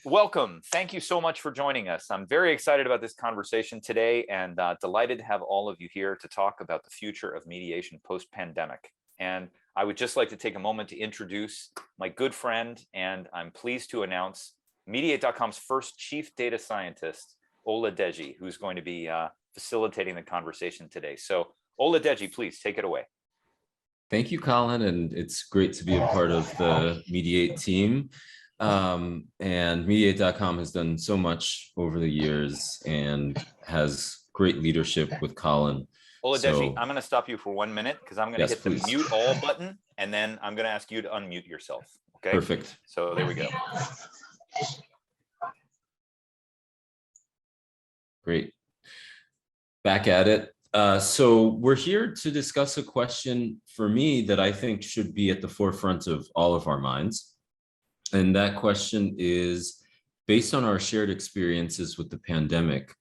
Welcome. Thank you so much for joining us. I'm very excited about this conversation today and delighted to have all of you here to talk about the future of mediation post-pandemic. And I would just like to take a moment to introduce my good friend, and I'm pleased to announce Mediate.com's first chief data scientist, Ola Deji, who's going to be facilitating the conversation today. So Ola Deji, please take it away. Thank you, Colin, and it's great to be a part of the Mediate team. And Mediate.com has done so much over the years and has great leadership with Colin. Ola Deji, I'm going to stop you for 1 minute because I'm going to hit the mute all button, and then I'm going to ask you to unmute yourself. Okay. Perfect. So there we go. Great. Back at it. So we're here to discuss a question for me that I think should be at the forefront of all of our minds. And that question is, based on our shared experiences with the pandemic,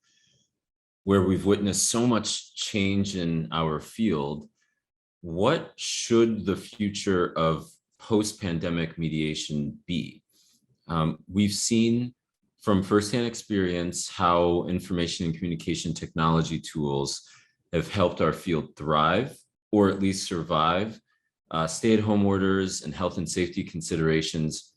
where we've witnessed so much change in our field, what should the future of post-pandemic mediation be? We've seen from firsthand experience how information and communication technology tools have helped our field thrive, or at least survive, stay-at-home orders and health and safety considerations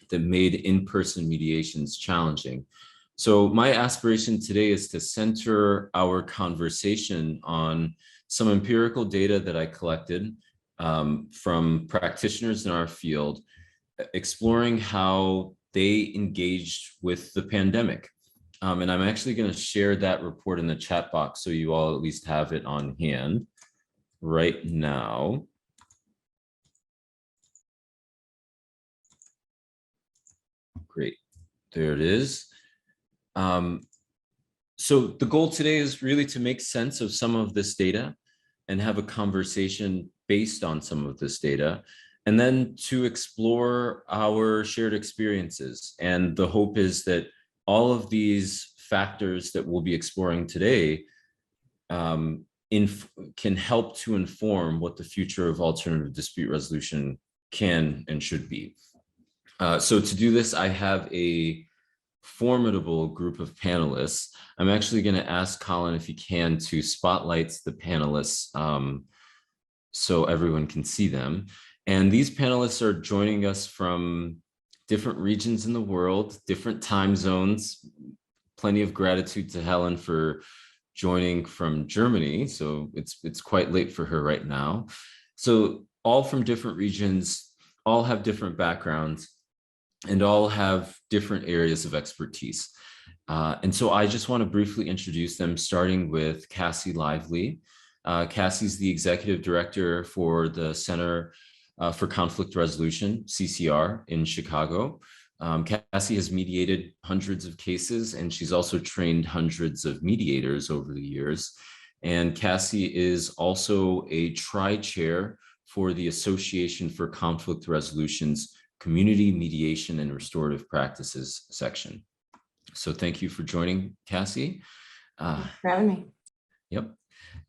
that made in-person mediations challenging. So my aspiration today is to center our conversation on some empirical data that I collected from practitioners in our field, exploring how they engaged with the pandemic. And I'm actually going to share that report in the chat box so you all at least have it on hand right now. Great, there it is. So the goal today is really to make sense of some of this data and have a conversation based on some of this data, and then to explore our shared experiences. And the hope is that all of these factors that we'll be exploring today can help to inform what the future of alternative dispute resolution can and should be. So to do this, I have a formidable group of panelists. I'm actually going to ask Colin if he can to spotlight the panelists so everyone can see them. And these panelists are joining us from different regions in the world, different time zones. Plenty of gratitude to Helen for joining from Germany. So it's quite late for her right now. So all from different regions, all have different backgrounds, and all have different areas of expertise. And so I just want to briefly introduce them, starting with Cassie Lively. Cassie's the executive director for the Center for Conflict Resolution, CCR, in Chicago. Cassie has mediated hundreds of cases, and she's also trained hundreds of mediators over the years. And Cassie is also a tri-chair for the Association for Conflict Resolution's Community Mediation and Restorative Practices section. So thank you for joining, Cassie. Thanks for having me. Yep.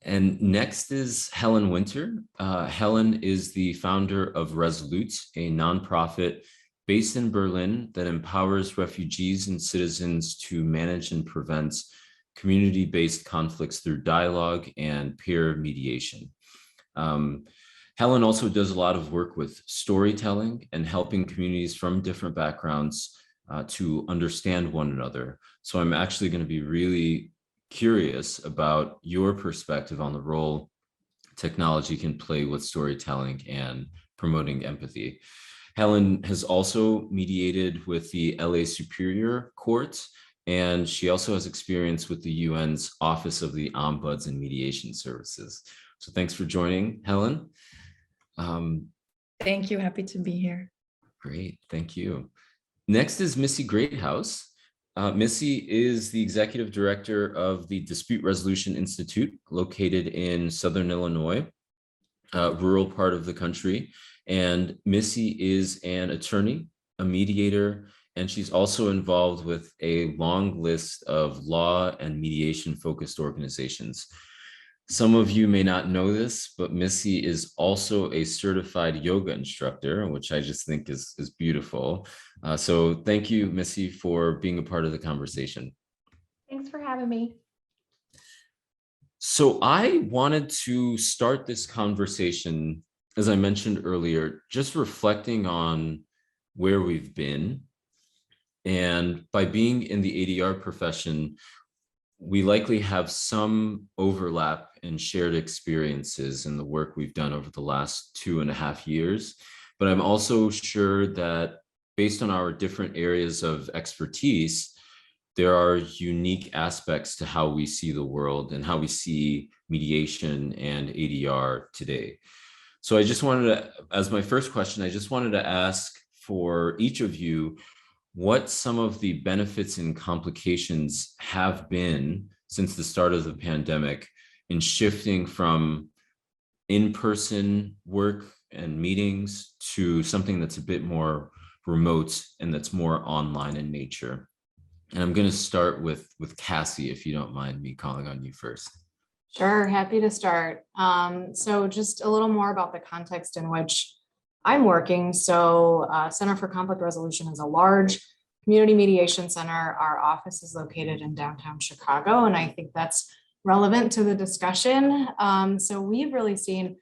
And next is Helen Winter. Helen is the founder of Resolute, a nonprofit based in Berlin that empowers refugees and citizens to manage and prevent community-based conflicts through dialogue and peer mediation. Helen also does a lot of work with storytelling and helping communities from different backgrounds to understand one another. So I'm actually going to be really curious about your perspective on the role technology can play with storytelling and promoting empathy. Helen has also mediated with the LA Superior Court, and she also has experience with the UN's Office of the Ombuds and Mediation Services. So thanks for joining, Helen. Thank you. Happy to be here. Great. Thank you. Next is Missy Greathouse. Missy is the executive director of the Dispute Resolution Institute, located in Southern Illinois, rural part of the country. And Missy is an attorney, a mediator, and she's also involved with a long list of law and mediation focused organizations. Some of you may not know this, but Missy is also a certified yoga instructor, which I just think is beautiful. So thank you, Missy, for being a part of the conversation. Thanks for having me. So I wanted to start this conversation, as I mentioned earlier, just reflecting on where we've been. And by being in the ADR profession, we likely have some overlap and shared experiences in the work we've done over the last 2.5 years. But I'm also sure that based on our different areas of expertise, there are unique aspects to how we see the world and how we see mediation and ADR today. So I just wanted to, as my first question, I just wanted to ask for each of you what some of the benefits and complications have been since the start of the pandemic in shifting from in-person work and meetings to something that's a bit more remote and that's more online in nature. And I'm going to start with Cassie, if you don't mind me calling on you first. Sure, happy to start. So just a little more about the context in which I'm working. So Center for Conflict Resolution is a large community mediation center. Our office is located in downtown Chicago, and I think that's relevant to the discussion. So we've really seen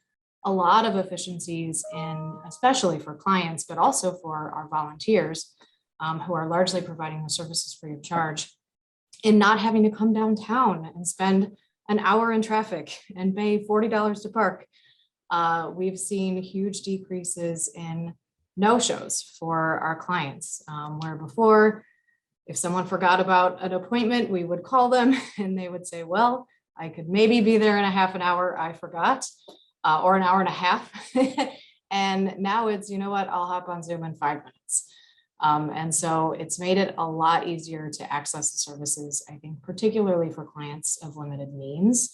a lot of efficiencies in, especially for clients, but also for our volunteers who are largely providing the services free of charge, in not having to come downtown and spend an hour in traffic and pay $40 to park. We've seen huge decreases in no-shows for our clients, where before, if someone forgot about an appointment, we would call them and they would say, well, I could maybe be there in a half an hour, I forgot, or an hour and a half. And now it's, you know what, I'll hop on Zoom in 5 minutes. And so it's made it a lot easier to access the services, I think, particularly for clients of limited means,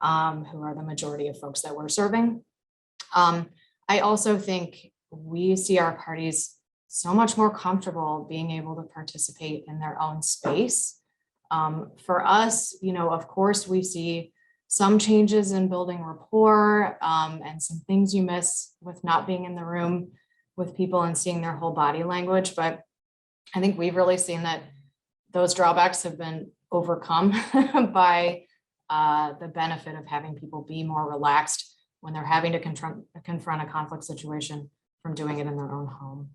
who are the majority of folks that we're serving. I also think we see our parties so much more comfortable being able to participate in their own space. For us, you know, of course, we see some changes in building rapport and some things you miss with not being in the room with people and seeing their whole body language. But I think we've really seen that those drawbacks have been overcome by the benefit of having people be more relaxed when they're having to confront a conflict situation from doing it in their own home.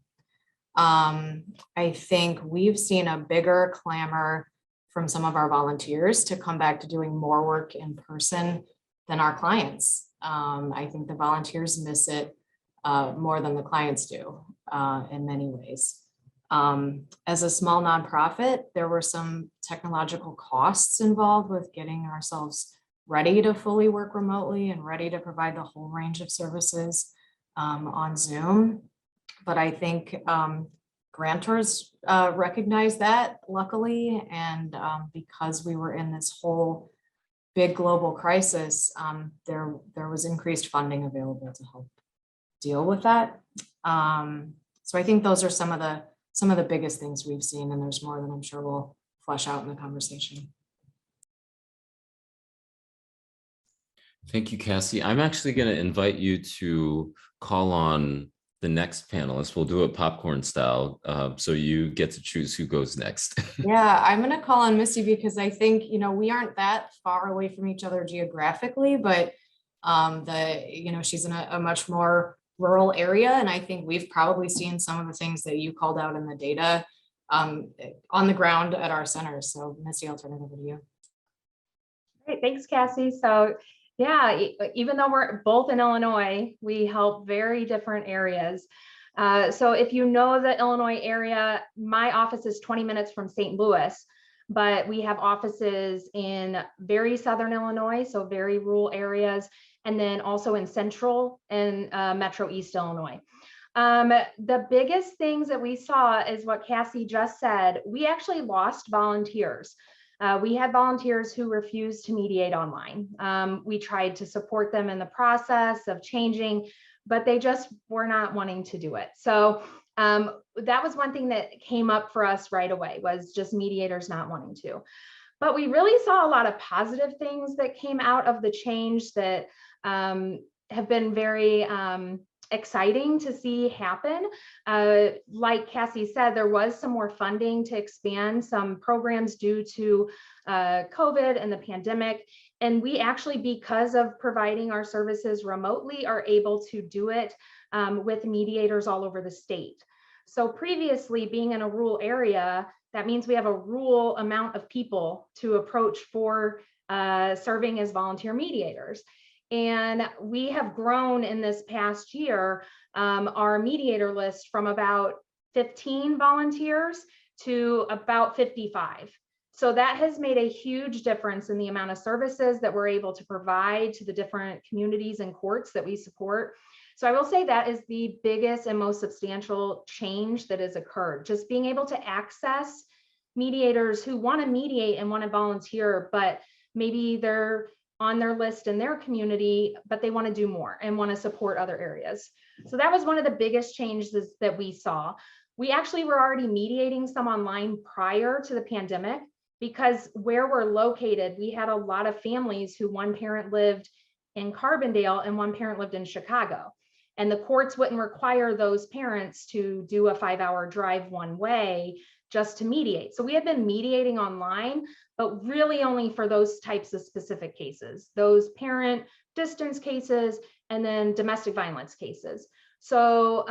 I think we've seen a bigger clamor from some of our volunteers to come back to doing more work in person than our clients. I think the volunteers miss it more than the clients do in many ways. As a small nonprofit, there were some technological costs involved with getting ourselves ready to fully work remotely and ready to provide the whole range of services on Zoom. But I think grantors recognize that, luckily, and because we were in this whole big global crisis, there was increased funding available to help deal with that. So I think those are some of the biggest things we've seen, and there's more that I'm sure we'll flesh out in the conversation. Thank you, Cassie. I'm actually going to invite you to call on the next panelist. We'll do it popcorn style. So you get to choose who goes next. Yeah, I'm going to call on Missy because I think, you know, we aren't that far away from each other geographically, but she's in a much more rural area. And I think we've probably seen some of the things that you called out in the data on the ground at our center. So Missy, I'll turn it over to you. Great, thanks, Cassie. So yeah, even though we're both in Illinois, we help very different areas. So if you know the Illinois area, my office is 20 minutes from St. Louis, but we have offices in very southern Illinois, so very rural areas, and then also in central and metro East Illinois. The biggest things that we saw is what Cassie just said. We actually lost volunteers. We had volunteers who refused to mediate online. We tried to support them in the process of changing, but they just were not wanting to do it. So that was one thing that came up for us right away, was just mediators not wanting to. But we really saw a lot of positive things that came out of the change that have been very exciting to see happen. Like Cassie said, there was some more funding to expand some programs due to COVID and the pandemic. And we actually, because of providing our services remotely, are able to do it with mediators all over the state. So previously, being in a rural area, that means we have a rural amount of people to approach for serving as volunteer mediators. And we have grown in this past year our mediator list from about 15 volunteers to about 55. So that has made a huge difference in the amount of services that we're able to provide to the different communities and courts that we support. So I will say that is the biggest and most substantial change that has occurred. Just being able to access mediators who want to mediate and want to volunteer, but maybe they're on their list in their community, but they want to do more and want to support other areas. So that was one of the biggest changes that we saw. We actually were already mediating some online prior to the pandemic, because where we're located, we had a lot of families who one parent lived in Carbondale and one parent lived in Chicago. And the courts wouldn't require those parents to do a 5-hour drive one way just to mediate. So we had been mediating online, but really only for those types of specific cases, those parent distance cases, and then domestic violence cases. So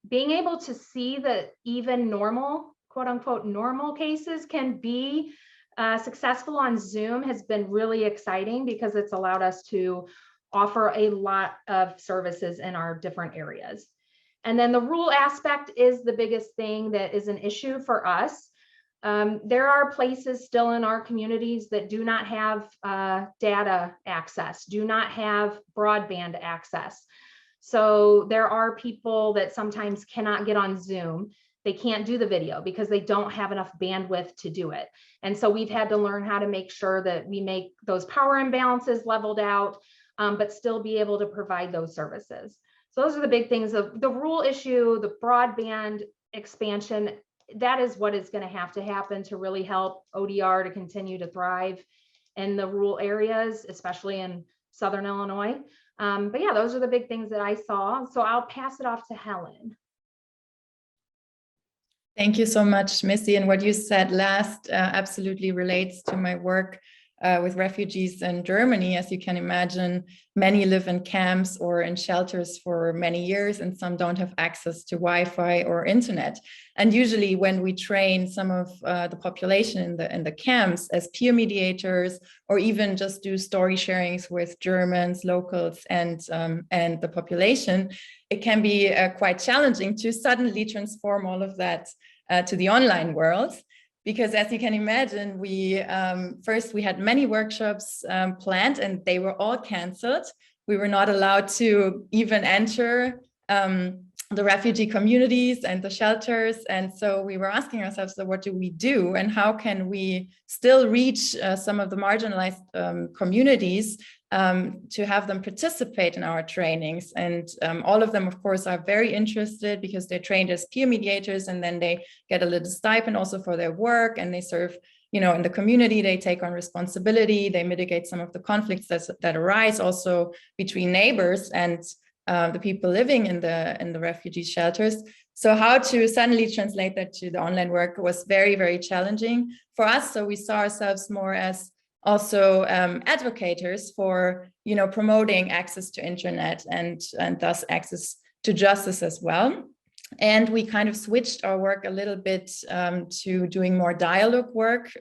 being able to see that even normal, quote unquote, normal cases can be successful on Zoom has been really exciting, because it's allowed us to offer a lot of services in our different areas. And then the rule aspect is the biggest thing that is an issue for us. There are places still in our communities that do not have data access, do not have broadband access. So there are people that sometimes cannot get on Zoom. They can't do the video because they don't have enough bandwidth to do it. And so we've had to learn how to make sure that we make those power imbalances leveled out, but still be able to provide those services. So those are the big things. Of the rule issue, the broadband expansion, that is what is going to have to happen to really help ODR to continue to thrive in the rural areas, especially in Southern Illinois. But yeah, those are the big things that I saw. So I'll pass it off to Helen. Thank you so much, Missy. And what you said last absolutely relates to my work with refugees in Germany. As you can imagine, many live in camps or in shelters for many years, and some don't have access to Wi-Fi or internet. And usually when we train some of the population in the camps as peer mediators, or even just do story sharings with Germans, locals, and the population, it can be quite challenging to suddenly transform all of that to the online world. Because as you can imagine, we first we had many workshops planned, and they were all canceled. We were not allowed to even enter the refugee communities and the shelters. And so we were asking ourselves, so what do we do? And how can we still reach some of the marginalized communities to have them participate in our trainings? And all of them, of course, are very interested, because they're trained as peer mediators, and then they get a little stipend also for their work, and they serve, you know, in the community. They take on responsibility, they mitigate some of the conflicts that arise also between neighbors and the people living in the refugee shelters. So how to suddenly translate that to the online work was very, very challenging for us. So we saw ourselves more as also advocates for, you know, promoting access to internet and thus access to justice as well. And we kind of switched our work a little bit to doing more dialogue work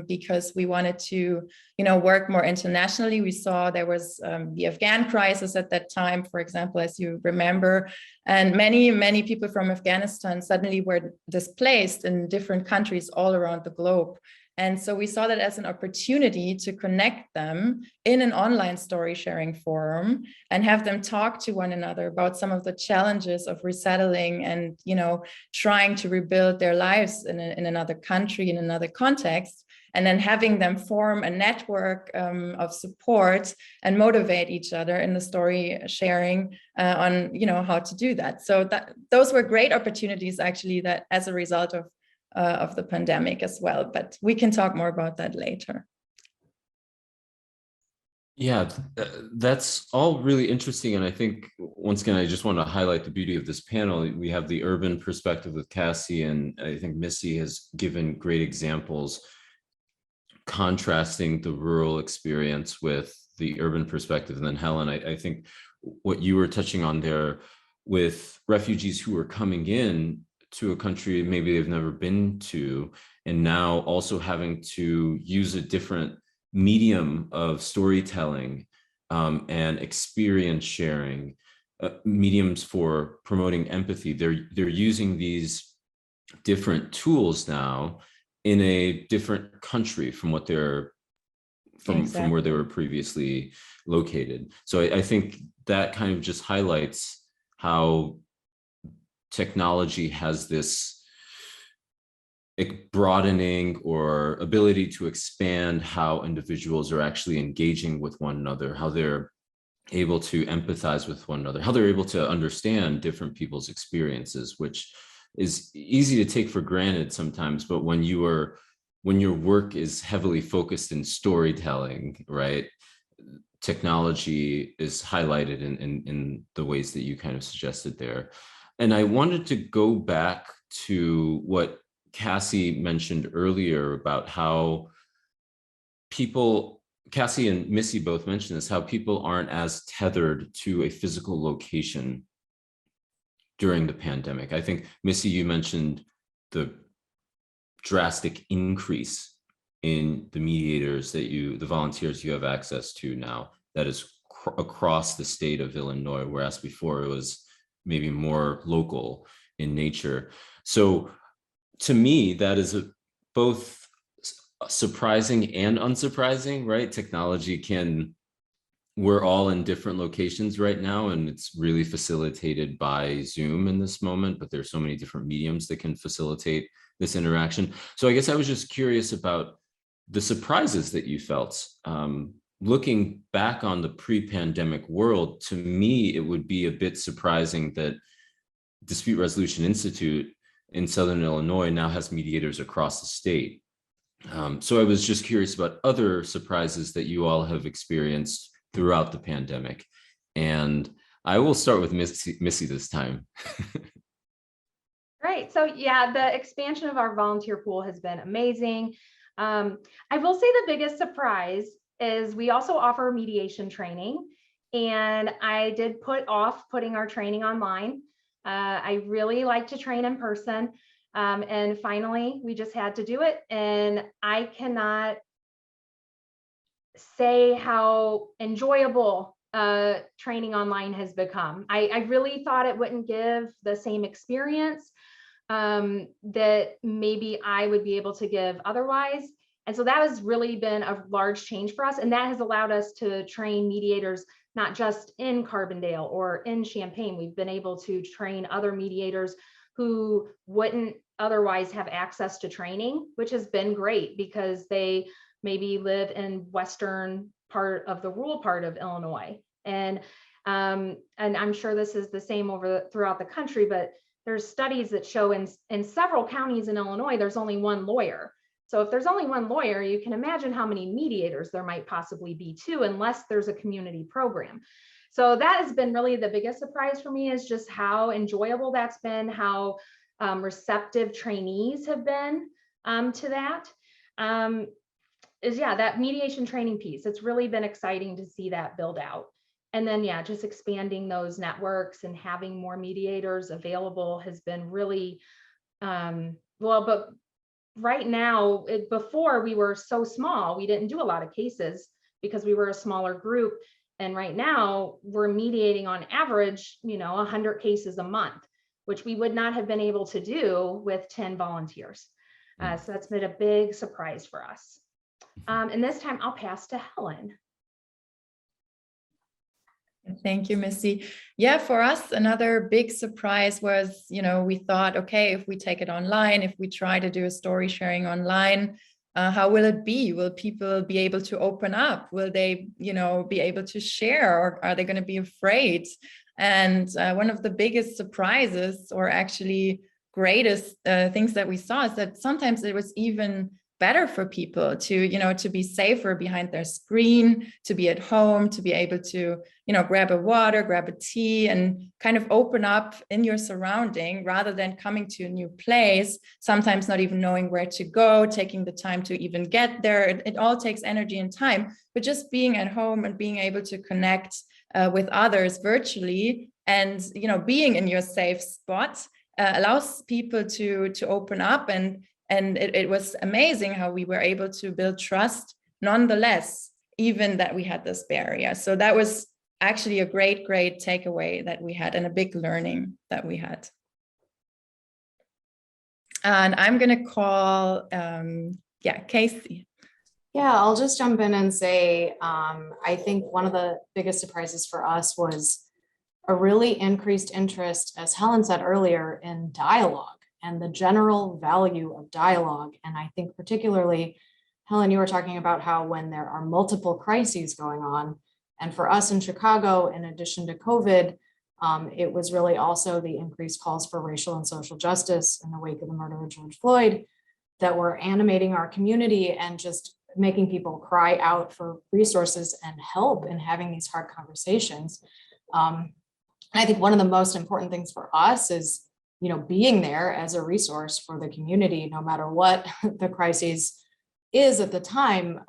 because we wanted to, you know, work more internationally. We saw there was the Afghan crisis at that time, for example, as you remember, and many people from Afghanistan suddenly were displaced in different countries all around the globe. And so we saw that as an opportunity to connect them in an online story sharing forum and have them talk to one another about some of the challenges of resettling and, you know, trying to rebuild their lives in another country, in another context, and then having them form a network of support and motivate each other in the story sharing on, you know, how to do that. So those were great opportunities, actually, that as a result of of the pandemic as well. But we can talk more about that later. Yeah, that's all really interesting. And I think, once again, I just want to highlight the beauty of this panel. We have the urban perspective with Cassie, and I think Missy has given great examples contrasting the rural experience with the urban perspective. And then Helen, I think what you were touching on there with refugees who are coming in to a country maybe they've never been to, and now also having to use a different medium of storytelling and experience sharing, mediums for promoting empathy. They're using these different tools now in a different country from what they're from where they were previously located. So I think that kind of just highlights how technology has this broadening or ability to expand how individuals are actually engaging with one another, how they're able to empathize with one another, how they're able to understand different people's experiences, which is easy to take for granted sometimes. But when your work is heavily focused in storytelling, right, technology is highlighted in the ways that you kind of suggested there. And I wanted to go back to what Cassie mentioned earlier about how Cassie and Missy both mentioned this, how people aren't as tethered to a physical location during the pandemic. I think, Missy, you mentioned the drastic increase in the mediators the volunteers you have access to now, that is across the state of Illinois, whereas before it was maybe more local in nature. So to me, that is both surprising and unsurprising, right? We're all in different locations right now, and it's really facilitated by Zoom in this moment, but there's so many different mediums that can facilitate this interaction. So I guess I was just curious about the surprises that you felt. Looking back on the pre-pandemic world, to me, it would be a bit surprising that Dispute Resolution Institute in Southern Illinois now has mediators across the state. So I was just curious about other surprises that you all have experienced throughout the pandemic. And I will start with Missy this time. Right. So yeah, the expansion of our volunteer pool has been amazing. I will say the biggest surprise is we also offer mediation training, and I did put off putting our training online. I really like to train in person. And finally, we just had to do it. And I cannot say how enjoyable training online has become. I really thought it wouldn't give the same experience that maybe I would be able to give otherwise. And so that has really been a large change for us. And that has allowed us to train mediators, not just in Carbondale or in Champaign. We've been able to train other mediators who wouldn't otherwise have access to training, which has been great because they maybe live in western part of the rural part of Illinois. And I'm sure this is the same throughout the country, but there's studies that show in several counties in Illinois, there's only one lawyer. So if there's only one lawyer, you can imagine how many mediators there might possibly be too, unless there's a community program. So that has been really the biggest surprise for me, is just how enjoyable that's been, how receptive trainees have been to that. That mediation training piece. It's really been exciting to see that build out. And then, just expanding those networks and having more mediators available has been really, but right now, before we were so small, we didn't do a lot of cases because we were a smaller group. And right now we're mediating on average, 100 cases a month, which we would not have been able to do with 10 volunteers. So that's been a big surprise for us. And this time I'll pass to Helen. Thank you, Missy. Yeah, for us, another big surprise was, we thought, okay, if we take it online, if we try to do a story sharing online, how will it be? Will people be able to open up? Will they, be able to share, or are they going to be afraid? And one of the biggest surprises, or actually greatest things that we saw is that sometimes it was even better for people to, you know, to be safer behind their screen, to be at home, to be able to, you know, grab a water, grab a tea, and kind of open up in your surrounding rather than coming to a new place, sometimes not even knowing where to go, taking the time to even get there. It all takes energy and time, but just being at home and being able to connect with others virtually and, you know, being in your safe spot allows people to open up, and it was amazing how we were able to build trust nonetheless, even that we had this barrier. So that was actually a great takeaway that we had and a big learning that we had. And I'm going to call, Casey. Yeah, I'll just jump in and say, I think one of the biggest surprises for us was a really increased interest, as Helen said earlier, in dialogue and the general value of dialogue. And I think particularly, Helen, you were talking about how when there are multiple crises going on, and for us in Chicago, in addition to COVID, it was really also the increased calls for racial and social justice in the wake of the murder of George Floyd that were animating our community and just making people cry out for resources and help in having these hard conversations. I think one of the most important things for us is, you know, being there as a resource for the community, no matter what the crisis is at the time,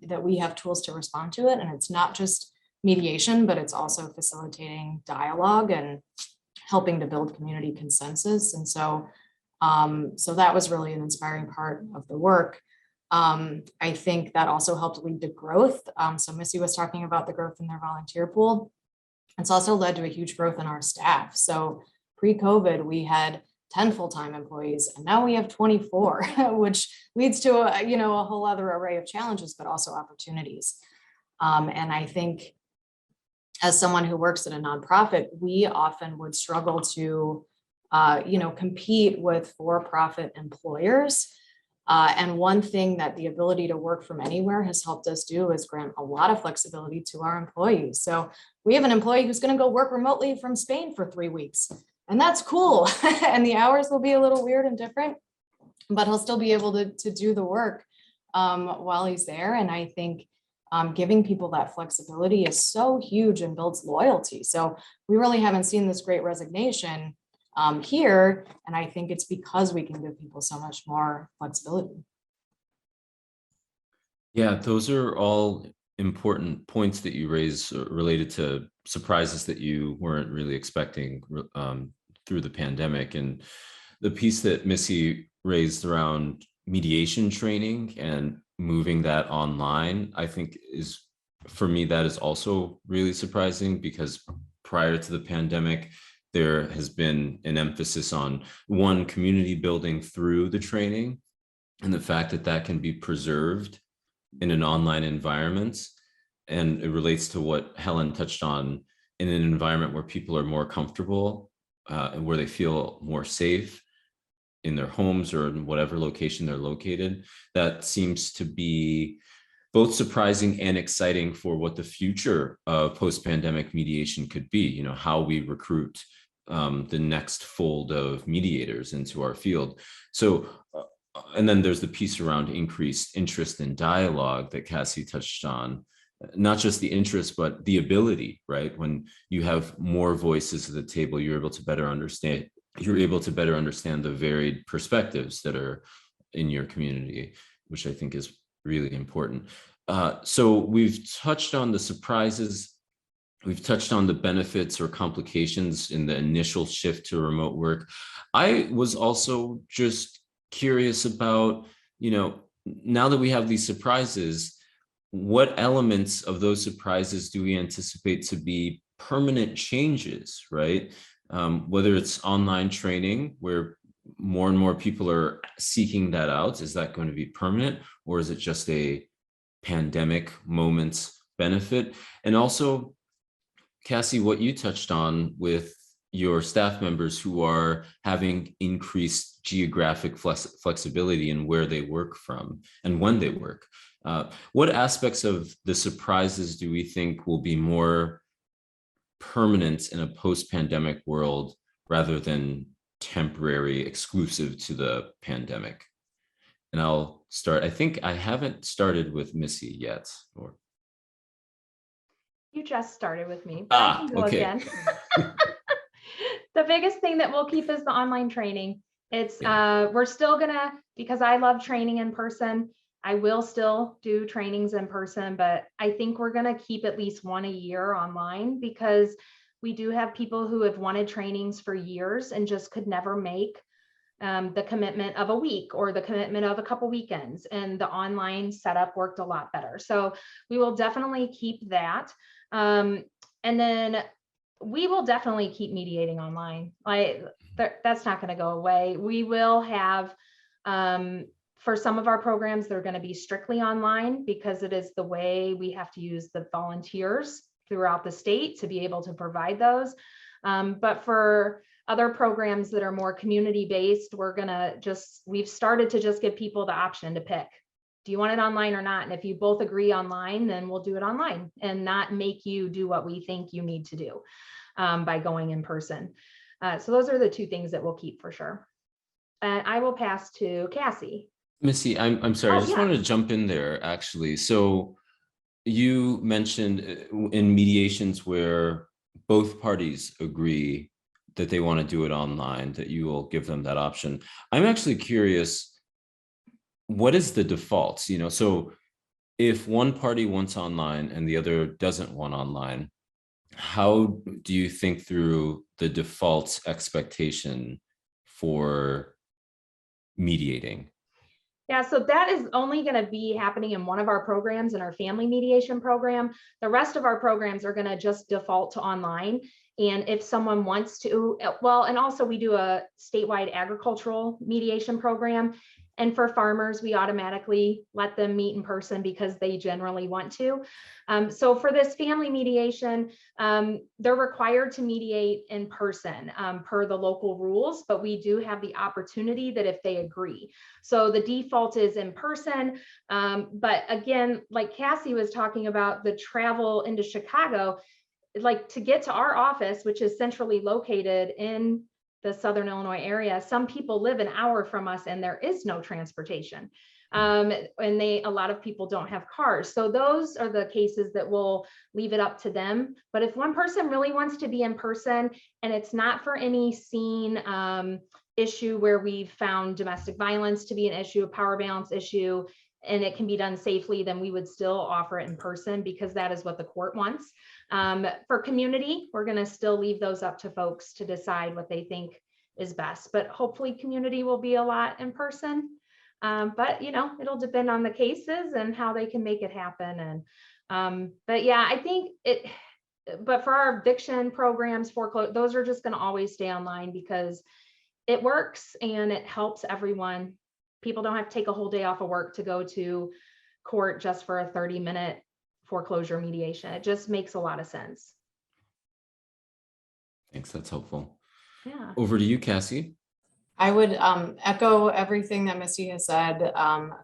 that we have tools to respond to it. And it's not just mediation, but it's also facilitating dialogue and helping to build community consensus. And so, so that was really an inspiring part of the work. I think that also helped lead to growth. So Missy was talking about the growth in their volunteer pool. It's also led to a huge growth in our staff. So pre-COVID, we had 10 full-time employees, and now we have 24, which leads to a whole other array of challenges, but also opportunities. And I think as someone who works at a nonprofit, we often would struggle to, compete with for-profit employers. And one thing that the ability to work from anywhere has helped us do is grant a lot of flexibility to our employees. So we have an employee who's going to go work remotely from Spain for 3 weeks, and that's cool. And the hours will be a little weird and different, but he'll still be able to do the work while he's there. And I think giving people that flexibility is so huge and builds loyalty. So we really haven't seen this great resignation here. And I think it's because we can give people so much more flexibility. Yeah, those are all important points that you raise related to surprises that you weren't really expecting through the pandemic. And the piece that Missy raised around mediation training and moving that online, I think is, for me, that is also really surprising, because prior to the pandemic, there has been an emphasis on community building through the training, and the fact that that can be preserved in an online environment. And it relates to what Helen touched on, in an environment where people are more comfortable and where they feel more safe in their homes or in whatever location they're located. That seems to be both surprising and exciting for what the future of post-pandemic mediation could be, you know, how we recruit the next fold of mediators into our field. So, and then there's the piece around increased interest in dialogue that Cassie touched on. Not just the interest, but the ability, right? When you have more voices at the table, you're able to better understand the varied perspectives that are in your community, which I think is really important. So we've touched on the surprises. We've touched on the benefits or complications in the initial shift to remote work. I was also just curious about, now that we have these surprises, what elements of those surprises do we anticipate to be permanent changes, right? Whether it's online training, where more and more people are seeking that out, is that going to be permanent, or is it just a pandemic moment's benefit? And also, Cassie, what you touched on with your staff members who are having increased geographic flexibility in where they work from and when they work. What aspects of the surprises do we think will be more permanent in a post-pandemic world rather than temporary, exclusive to the pandemic? And I'll start. I think I haven't started with Missy yet. Or You just started with me, but I can go okay. again. The biggest thing that we'll keep is the online training. It's we're still gonna, because I love training in person, I will still do trainings in person, but I think we're gonna keep at least one a year online, because we do have people who have wanted trainings for years and just could never make the commitment of a week or the commitment of a couple weekends, and the online setup worked a lot better. So we will definitely keep that. And then we will definitely keep mediating online. That's not going to go away. We will have, for some of our programs, they're going to be strictly online, because it is the way we have to use the volunteers throughout the state to be able to provide those. But for other programs that are more community-based, we've started to just give people the option to pick. Do you want it online or not? And if you both agree online, then we'll do it online and not make you do what we think you need to do by going in person. So those are the two things that we'll keep for sure. And I will pass to Cassie. Missy, I'm sorry. Oh, I just yeah. wanted to jump in there, actually. So you mentioned in mediations where both parties agree that they want to do it online, that you will give them that option. I'm actually curious, what is the default? You know, so if one party wants online and the other doesn't want online, how do you think through the default expectation for mediating? Yeah, so that is only going to be happening in one of our programs, in our family mediation program. The rest of our programs are going to just default to online. And if someone wants to, well, and also we do a statewide agricultural mediation program. And for farmers, we automatically let them meet in person because they generally want to. So for this family mediation, they're required to mediate in person per the local rules, but we do have the opportunity that if they agree. So the default is in person. But again, like Cassie was talking about, the travel into Chicago, like to get to our office, which is centrally located in the Southern Illinois area, some people live an hour from us and there is no transportation. And a lot of people don't have cars. So those are the cases that we'll leave it up to them. But if one person really wants to be in person and it's not for any scene issue where we've found domestic violence to be an issue, a power balance issue, and it can be done safely, then we would still offer it in person, because that is what the court wants. For community, we're going to still leave those up to folks to decide what they think is best, but hopefully community will be a lot in person. But you know, it'll depend on the cases and how they can make it happen. And but yeah, I think but for our eviction programs, foreclosure, those are just going to always stay online because it works and it helps everyone. People don't have to take a whole day off of work to go to court just for a 30-minute foreclosure mediation. It just makes a lot of sense. Thanks, that's helpful. Yeah. Over to you, Cassie. I would echo everything that Missy has said.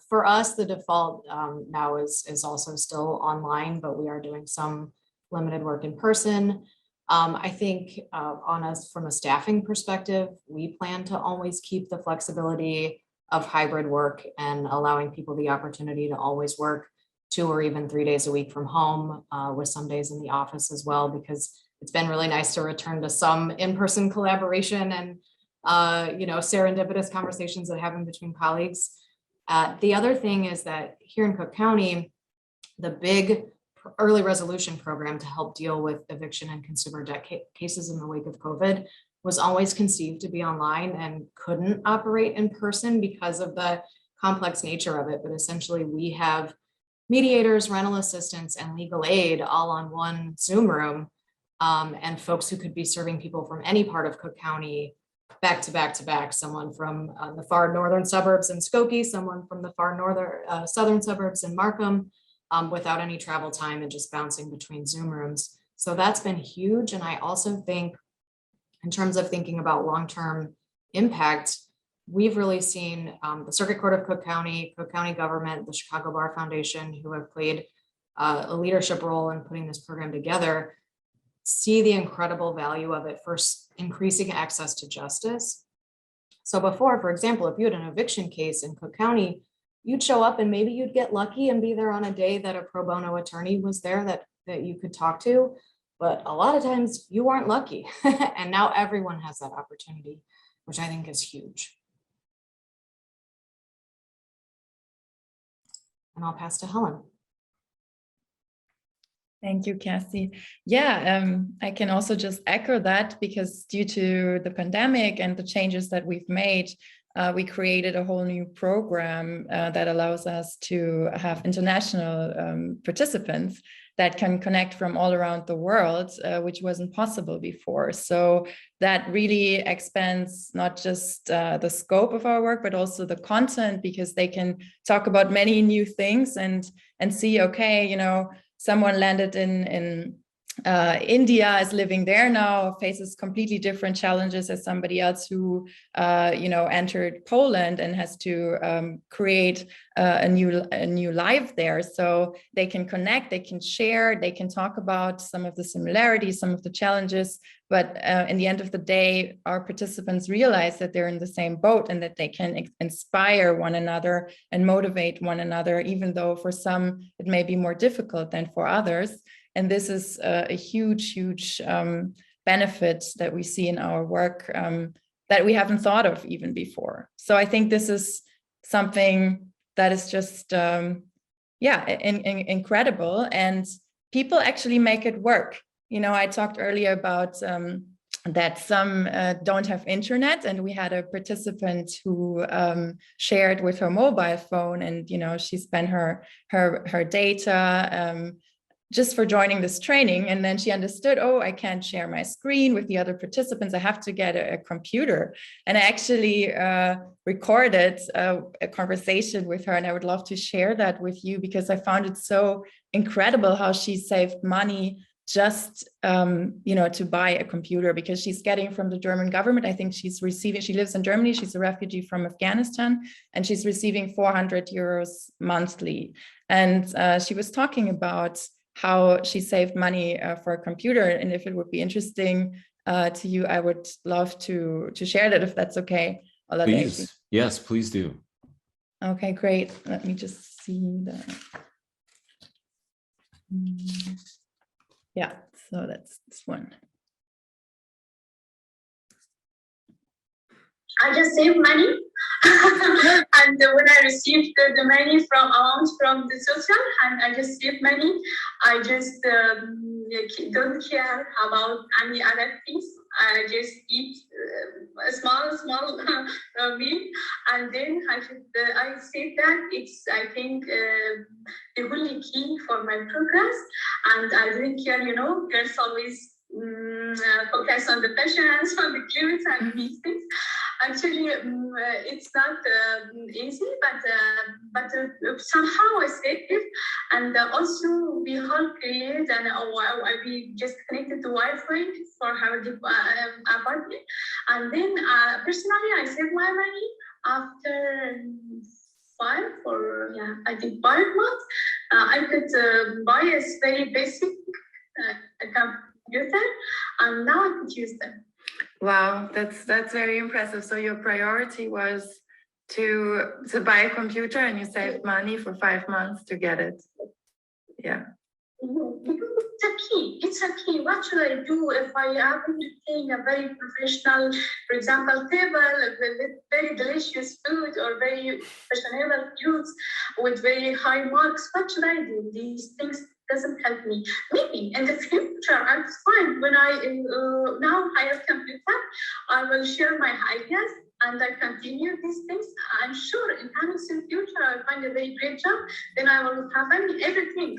For us, the default now is also still online, but we are doing some limited work in person. I think on us from a staffing perspective, we plan to always keep the flexibility of hybrid work and allowing people the opportunity to always work 2 or even 3 days a week from home, with some days in the office as well, because it's been really nice to return to some in-person collaboration and serendipitous conversations that happen between colleagues. The other thing is that here in Cook County, the big early resolution program to help deal with eviction and consumer debt cases in the wake of COVID was always conceived to be online and couldn't operate in person because of the complex nature of it. But essentially we have mediators, rental assistants, and legal aid all on one Zoom room, and folks who could be serving people from any part of Cook County back to back to back, someone from the far northern suburbs in Skokie, someone from the far northern southern suburbs in Markham, without any travel time and just bouncing between Zoom rooms. So that's been huge. And I also think in terms of thinking about long-term impact, we've really seen the Circuit Court of Cook County government, the Chicago Bar Foundation, who have played a leadership role in putting this program together, see the incredible value of it for increasing access to justice, So before, for example, if you had an eviction case in Cook County, you'd show up and maybe you'd get lucky and be there on a day that a pro bono attorney was there that you could talk to. But a lot of times you weren't lucky. And now everyone has that opportunity, which I think is huge. And I'll pass to Helen. Thank you, Cassie. Yeah, I can also just echo that, because due to the pandemic and the changes that we've made, we created a whole new program that allows us to have international participants that can connect from all around the world, which wasn't possible before. So that really expands not just the scope of our work, but also the content, because they can talk about many new things and see, okay, you know, someone landed in India, is living there now, faces completely different challenges as somebody else who, you know, entered Poland and has to create a new life there. So they can connect, they can share, they can talk about some of the similarities, some of the challenges. But in the end of the day, our participants realize that they're in the same boat and that they can inspire one another and motivate one another, even though for some it may be more difficult than for others. And this is a huge, huge benefit that we see in our work that we haven't thought of even before. So I think this is something that is just, incredible. And people actually make it work. You know, I talked earlier about that some don't have internet, and we had a participant who shared with her mobile phone, and, you know, she spent her data just for joining this training. And then she understood, oh, I can't share my screen with the other participants. I have to get a computer. And I actually recorded a conversation with her, and I would love to share that with you, because I found it so incredible how she saved money just, you know, to buy a computer, because she's getting from the German government. I think she's receiving, she lives in Germany, she's a refugee from Afghanistan, and she's receiving 400 euros monthly. And she was talking about how she saved money for a computer. And if it would be interesting to you, I would love to share that, if that's okay. Please. Yes, please do. Okay, great. Let me just see that. Yeah, so that's this one. I just saved money. And when I received the money from the social, and I just saved money, I just don't care about any other things. I just eat a small meal, and then I say that it's, I think, the only key for my progress. And I don't care, you know, girls always focus on the fashions, on the clothes and these things. Actually, it's not easy, but somehow I saved it. And also we all create, and we just connected to Wi-Fi for our apartment. And then personally, I saved my money after 5 months. I could buy a very basic computer, and now I could use them. Wow, that's very impressive. So your priority was to buy a computer, and you saved money for 5 months to get it. Yeah. It's a key. What should I do if I happen to take a very professional, for example, table with very delicious food or very fashionable clothes with very high marks? What should I do? These things doesn't help me. Maybe in the future, I'm fine. When I now hire computer, I will share my ideas and I continue these things. I'm sure in the future, I'll find a very great job. Then I will have everything.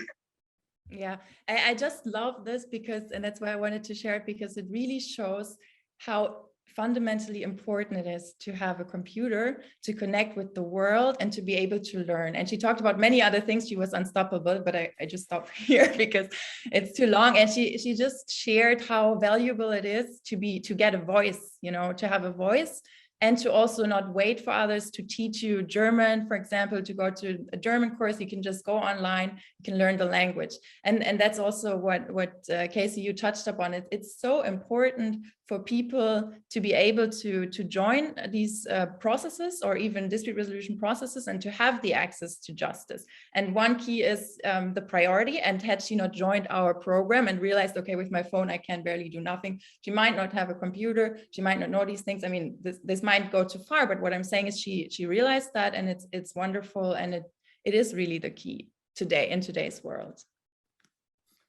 Yeah, I just love this because, and that's why I wanted to share it, because it really shows how fundamentally important it is to have a computer to connect with the world and to be able to learn. And she talked about many other things. She was unstoppable, but I just stopped here because it's too long. And she just shared how valuable it is to get a voice, you know, to have a voice, and to also not wait for others to teach you German, for example, to go to a German course. You can just go online, you can learn the language. And that's also what Casey, you touched upon. It's so important for people to be able to join these processes or even dispute resolution processes and to have the access to justice. And one key is the priority, and had she not joined our program and realized, okay, with my phone, I can barely do nothing. She might not have a computer. She might not know these things. I mean, this might go too far, but what I'm saying is she realized that, and it's wonderful. And it is really the key today in today's world.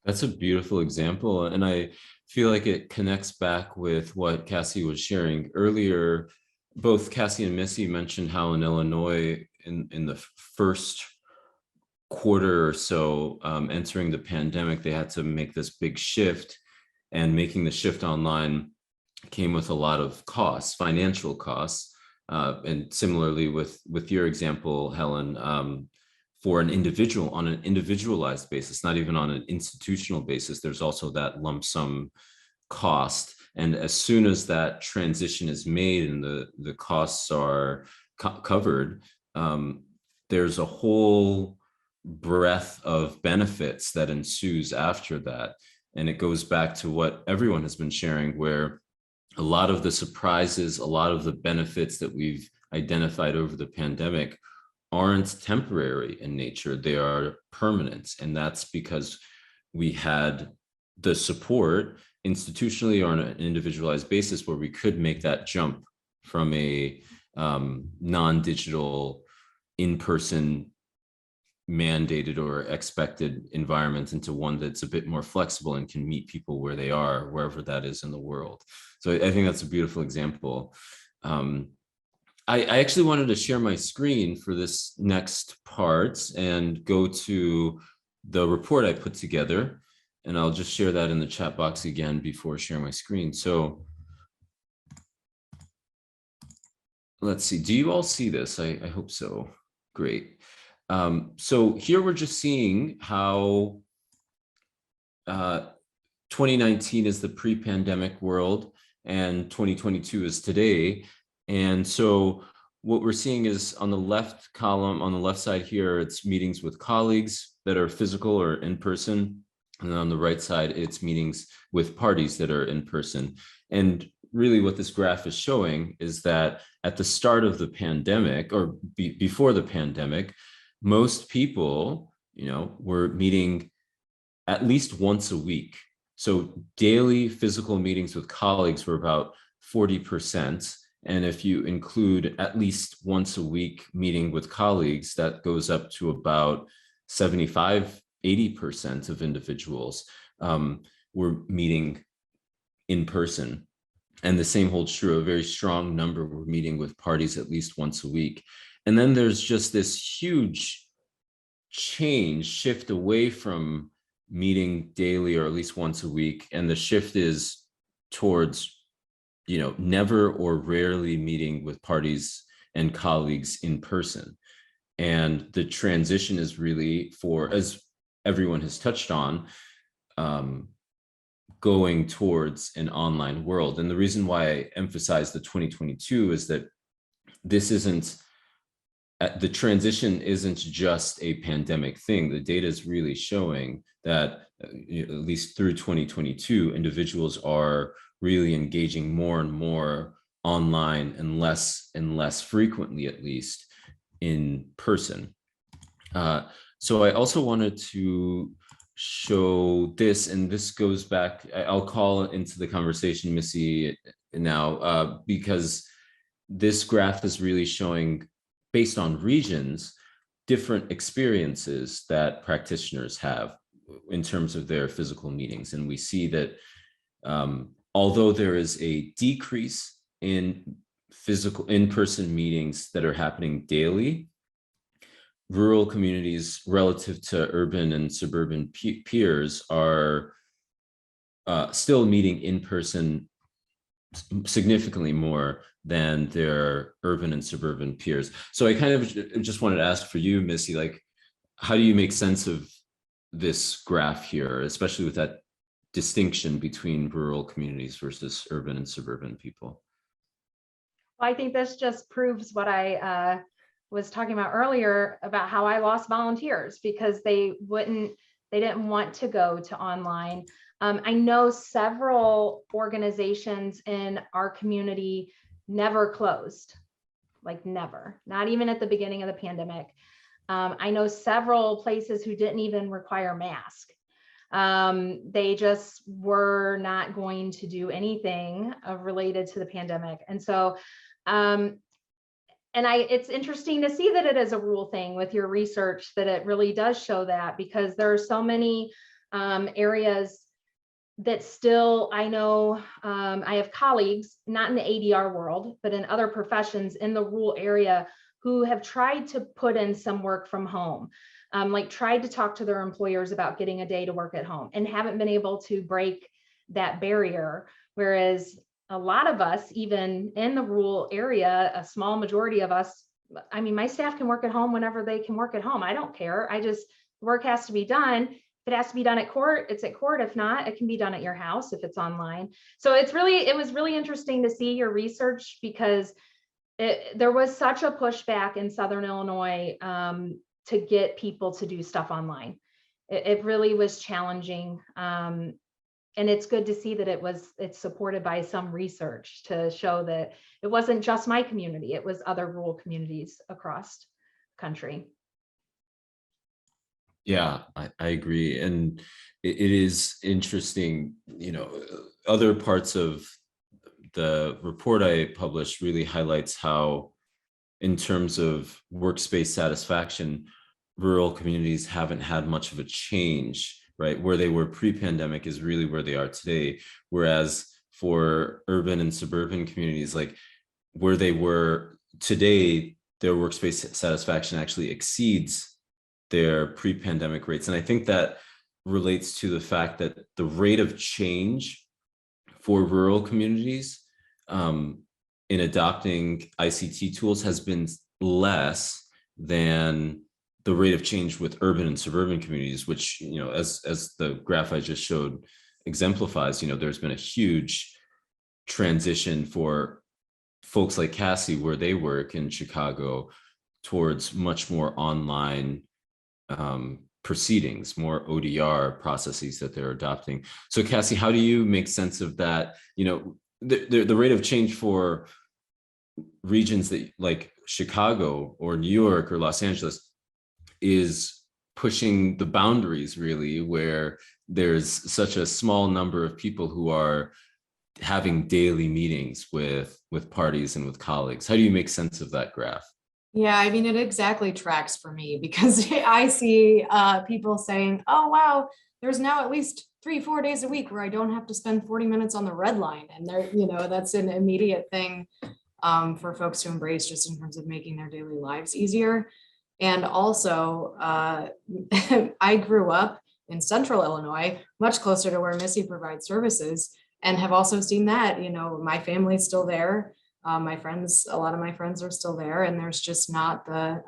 That's a beautiful example. And I feel like it connects back with what Cassie was sharing earlier. Both Cassie and Missy mentioned how in Illinois, in the first quarter or so, entering the pandemic, they had to make this big shift, and making the shift online came with a lot of costs, financial costs. And similarly with your example, Helen, for an individual on an individualized basis, not even on an institutional basis, there's also that lump sum cost. And as soon as that transition is made and the costs are covered, there's a whole breadth of benefits that ensues after that. And it goes back to what everyone has been sharing, where a lot of the surprises, a lot of the benefits that we've identified over the pandemic aren't temporary in nature, they are permanent. And that's because we had the support institutionally or on an individualized basis where we could make that jump from a non-digital, in-person mandated or expected environment into one that's a bit more flexible and can meet people where they are, wherever that is in the world. So I think that's a beautiful example. I actually wanted to share my screen for this next part and go to the report I put together, and I'll just share that in the chat box again before sharing my screen. So let's see, do you all see this? I hope so. Great. So here we're just seeing how 2019 is the pre-pandemic world and 2022 is today. And so what we're seeing is on the left column, on the left side here, it's meetings with colleagues that are physical or in person. And then on the right side, it's meetings with parties that are in person. And really what this graph is showing is that at the start of the pandemic, or before the pandemic, most people, were meeting at least once a week. So daily physical meetings with colleagues were about 40%. And if you include at least once a week meeting with colleagues, that goes up to about 75, 80% of individuals were meeting in person. And the same holds true, a very strong number were meeting with parties at least once a week. And then there's just this huge shift away from meeting daily or at least once a week. And the shift is towards never or rarely meeting with parties and colleagues in person. And the transition is really for, as everyone has touched on, going towards an online world. And the reason why I emphasize the 2022 is that the transition isn't just a pandemic thing. The data is really showing that at least through 2022, individuals are really engaging more and more online and less frequently, at least in person. So I also wanted to show this, and this goes back, I'll call into the conversation Missy now, because this graph is really showing, based on regions, different experiences that practitioners have in terms of their physical meetings. And we see that although there is a decrease in physical in-person meetings that are happening daily, rural communities relative to urban and suburban peers are still meeting in person significantly more than their urban and suburban peers. So I kind of just wanted to ask for you, Missy, like, how do you make sense of this graph here, especially with that distinction between rural communities versus urban and suburban people? Well, I think this just proves what I was talking about earlier about how I lost volunteers because they They didn't want to go to online. I know several organizations in our community never closed, like never, not even at the beginning of the pandemic. I know several places who didn't even require masks. They just were not going to do anything related to the pandemic. And so, it's interesting to see that it is a rule thing with your research, that it really does show that, because there are so many areas that still, I know, I have colleagues, not in the ADR world, but in other professions in the rural area, who have tried to put in some work from home, like tried to talk to their employers about getting a day to work at home, and haven't been able to break that barrier. Whereas a lot of us, even in the rural area, a small majority of us, I mean, my staff can work at home whenever they can work at home. I don't care. Work has to be done. If it has to be done at court, it's at court. If not, it can be done at your house if it's online. So it was really interesting to see your research, because there was such a pushback in Southern Illinois to get people to do stuff online. It really was challenging. And it's good to see that it's supported by some research to show that it wasn't just my community, it was other rural communities across the country. Yeah, I agree. And it is interesting, other parts of the report I published really highlights how, in terms of workspace satisfaction, rural communities haven't had much of a change, right? Where they were pre-pandemic is really where they are today. Whereas for urban and suburban communities, like where they were today, their workspace satisfaction actually exceeds their pre-pandemic rates. And I think that relates to the fact that the rate of change for rural communities in adopting ICT tools has been less than the rate of change with urban and suburban communities, which, as the graph I just showed exemplifies, there's been a huge transition for folks like Cassie, where they work in Chicago, towards much more online proceedings, more ODR processes that they're adopting. So Cassie, how do you make sense of that? The rate of change for regions that like Chicago or New York or Los Angeles is pushing the boundaries, really, where there's such a small number of people who are having daily meetings with parties and with colleagues. How do you make sense of that graph? Yeah, I mean, it exactly tracks for me, because I see people saying, oh, wow, there's now at least 3-4 days a week where I don't have to spend 40 minutes on the red line. And that's an immediate thing for folks to embrace, just in terms of making their daily lives easier. And also, I grew up in central Illinois, much closer to where Missy provides services, and have also seen that, my family's still there. A lot of my friends are still there, and there's just not the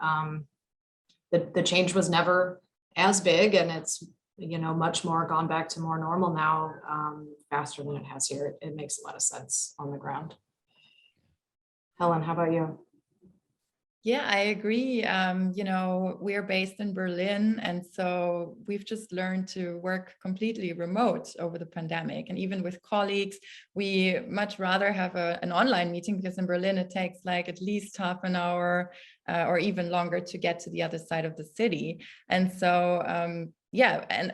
change was never as big, and it's, much more gone back to more normal now, faster than it has here. It makes a lot of sense on the ground. Helen, how about you? Yeah, I agree. We're based in Berlin, and so we've just learned to work completely remote over the pandemic. And even with colleagues, we much rather have an online meeting, because in Berlin it takes like at least half an hour or even longer to get to the other side of the city. And so,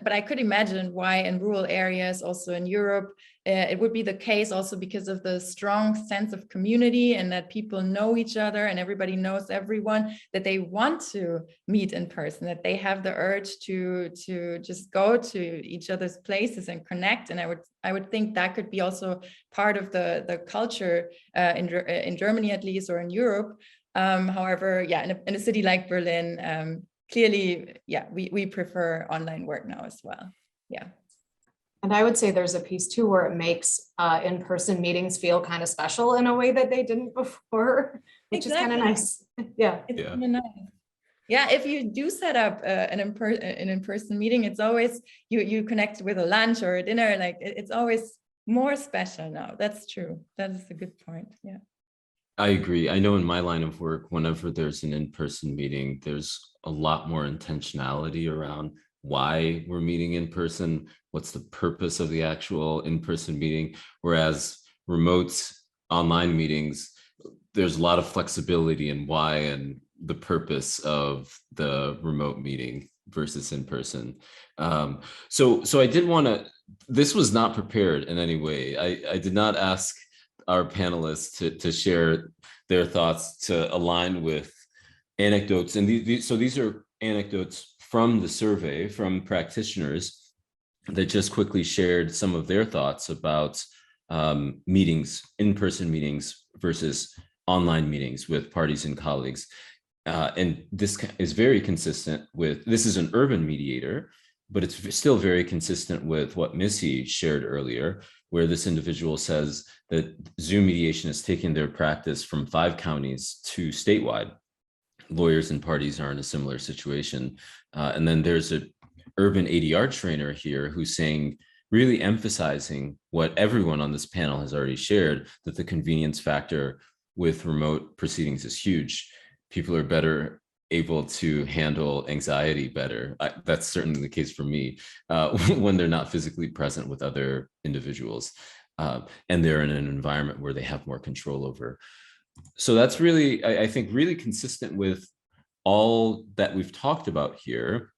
but I could imagine why in rural areas, also in Europe, it would be the case, also because of the strong sense of community, and that people know each other and everybody knows everyone, that they want to meet in person, that they have the urge to just go to each other's places and connect. And I would think that could be also part of the culture in Germany, at least, or in Europe. However, in a city like Berlin, clearly, we prefer online work now as well. Yeah. And I would say there's a piece too where it makes in-person meetings feel kind of special in a way that they didn't before, which is kind of nice. Yeah. It's kind of nice. Yeah, if you do set up an in-person meeting, it's always you connect with a lunch or a dinner. Like it's always more special now. That's true. That is a good point. Yeah. I agree. I know in my line of work, whenever there's an in-person meeting, there's a lot more intentionality around why we're meeting in person, what's the purpose of the actual in-person meeting, whereas remote online meetings, there's a lot of flexibility in why and the purpose of the remote meeting versus in person. So I did want to, this was not prepared in any way. I did not ask our panelists to share their thoughts to align with anecdotes. And so these are anecdotes from the survey from practitioners that just quickly shared some of their thoughts about meetings, in-person meetings versus online meetings with parties and colleagues. And this is very consistent with, this is an urban mediator, but it's still very consistent with what Missy shared earlier, where this individual says that Zoom mediation has taken their practice from 5 counties to statewide. Lawyers and parties are in a similar situation. And then there's an urban ADR trainer here who's saying, really emphasizing what everyone on this panel has already shared, that the convenience factor with remote proceedings is huge. People are better able to handle anxiety better. That's certainly the case for me when they're not physically present with other individuals and they're in an environment where they have more control over. So that's really, I think, really consistent with all that we've talked about here.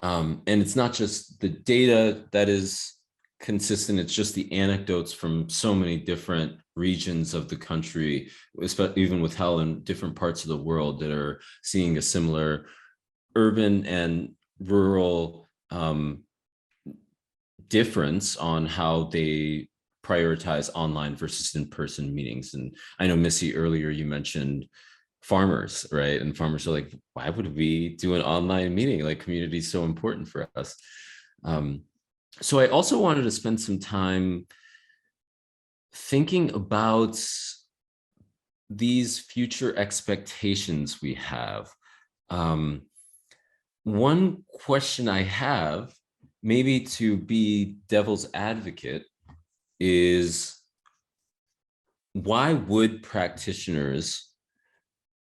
And it's not just the data that is consistent, it's just the anecdotes from so many different regions of the country, even with Helen, different parts of the world that are seeing a similar urban and rural difference on how they prioritize online versus in-person meetings. And I know, Missy, earlier you mentioned farmers, right? And farmers are like, why would we do an online meeting? Like, community is so important for us. So I also wanted to spend some time thinking about these future expectations we have. One question I have, maybe to be devil's advocate, is why would practitioners,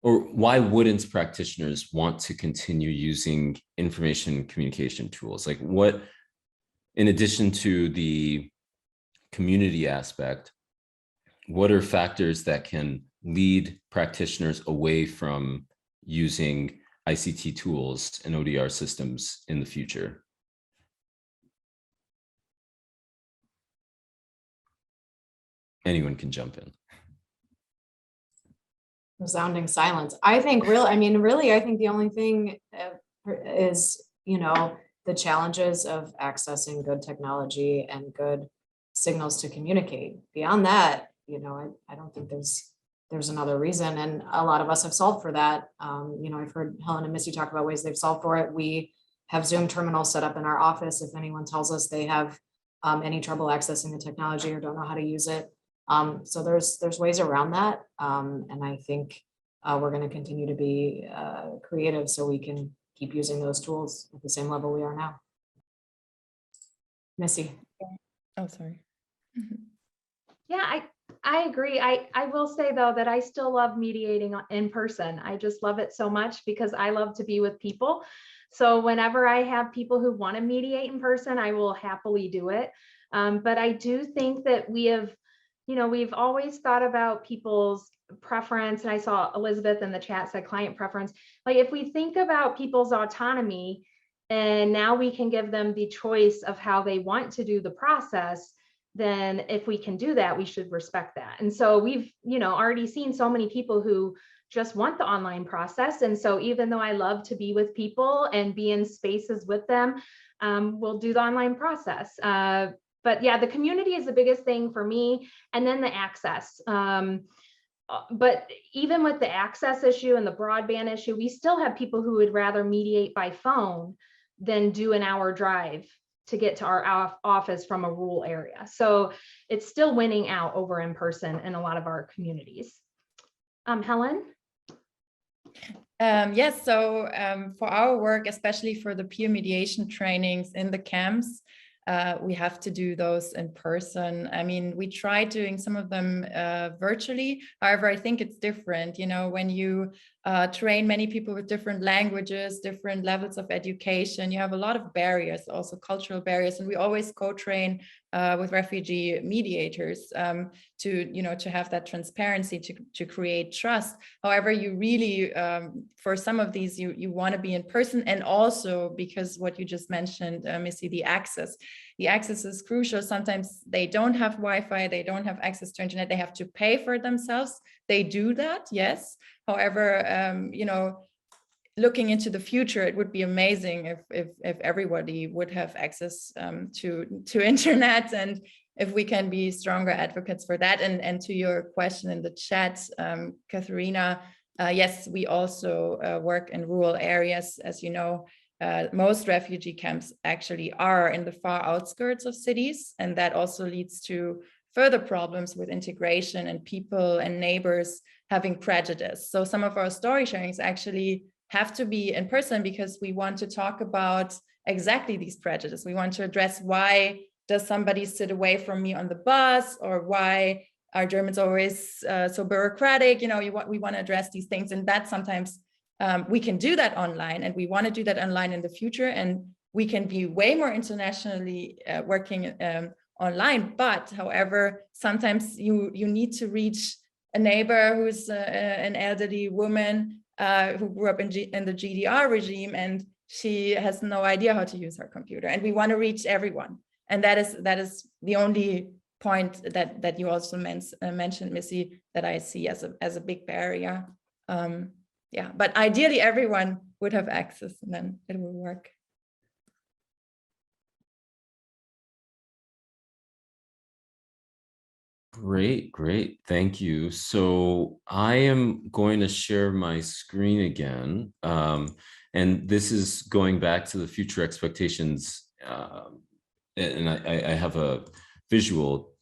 or why wouldn't practitioners want to continue using information communication tools? Like, what, in addition to the community aspect, what are factors that can lead practitioners away from using ICT tools and ODR systems in the future? Anyone can jump in. Resounding silence. I think really, I think the only thing is, the challenges of accessing good technology and good signals to communicate. Beyond that, I don't think there's another reason. And a lot of us have solved for that. I've heard Helen and Missy talk about ways they've solved for it. We have Zoom terminals set up in our office. If anyone tells us they have any trouble accessing the technology or don't know how to use it. So there's ways around that. And I think we're going to continue to be creative so we can keep using those tools at the same level we are now. Missy. Oh, sorry. Yeah, I agree. I will say, though, that I still love mediating in person. I just love it so much because I love to be with people. So whenever I have people who want to mediate in person, I will happily do it. But I do think that we've always thought about people's preference. And I saw Elizabeth in the chat said client preference. Like, if we think about people's autonomy, and now we can give them the choice of how they want to do the process, then if we can do that, we should respect that. And so we've, already seen so many people who just want the online process. And so even though I love to be with people and be in spaces with them, we'll do the online process. But yeah, the community is the biggest thing for me. And then the access. But even with the access issue and the broadband issue, we still have people who would rather mediate by phone than do an hour drive to get to our office from a rural area. So it's still winning out over in person in a lot of our communities. Helen? Yes, so for our work, especially for the peer mediation trainings in the camps, we have to do those in person. I mean, we tried doing some of them virtually. However, I think it's different. When you train many people with different languages, different levels of education. You have a lot of barriers, also cultural barriers, and we always co-train with refugee mediators to have that transparency, to create trust. However, you really, for some of these, you want to be in person, and also because what you just mentioned, Missy, the access. The access is crucial. Sometimes they don't have Wi-Fi, they don't have access to internet, they have to pay for it themselves. They do that, yes. However, looking into the future, it would be amazing if everybody would have access to internet, and if we can be stronger advocates for that. And to your question in the chat, Katharina, yes, we also work in rural areas. As you know, most refugee camps actually are in the far outskirts of cities, and that also leads to further problems with integration and people and neighbors having prejudice. So some of our story sharings actually have to be in person, because we want to talk about exactly these prejudices. We want to address, why does somebody sit away from me on the bus, or why are Germans always so bureaucratic? We want to address these things, and that sometimes we can do that online, and we want to do that online in the future, and we can be way more internationally working online. But however, sometimes you need to reach a neighbor who's an elderly woman who grew up in the GDR regime, and she has no idea how to use her computer, and we want to reach everyone. And that is the only point that you also mentioned, Missy, that I see as a big barrier. Yeah, but ideally everyone would have access, and then it will work. Great. Thank you. So I am going to share my screen again. And this is going back to the future expectations. And I have a visual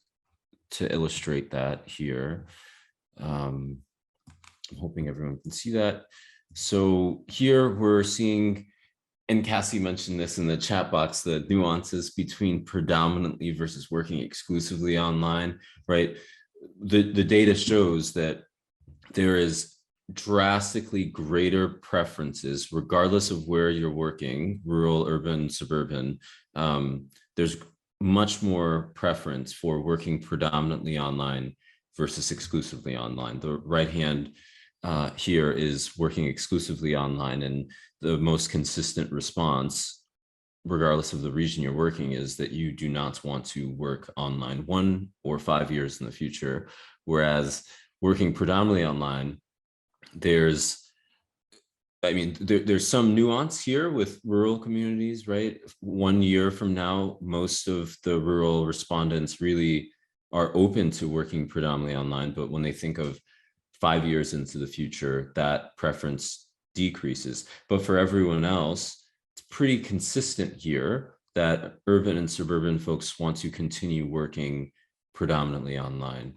to illustrate that here. I'm hoping everyone can see that. So here we're seeing, and Cassie mentioned this in the chat box, the nuances between predominantly versus working exclusively online, right? The data shows that there is drastically greater preferences, regardless of where you're working, rural, urban, suburban. There's much more preference for working predominantly online versus exclusively online. The right hand here is working exclusively online, and the most consistent response, regardless of the region you're working, is that you do not want to work online 1 or 5 years in the future. Whereas working predominantly online, there's some nuance here with rural communities, right? 1 year from now, most of the rural respondents really are open to working predominantly online, but when they think of 5 years into the future, that preference decreases. But for everyone else, it's pretty consistent here that urban and suburban folks want to continue working predominantly online.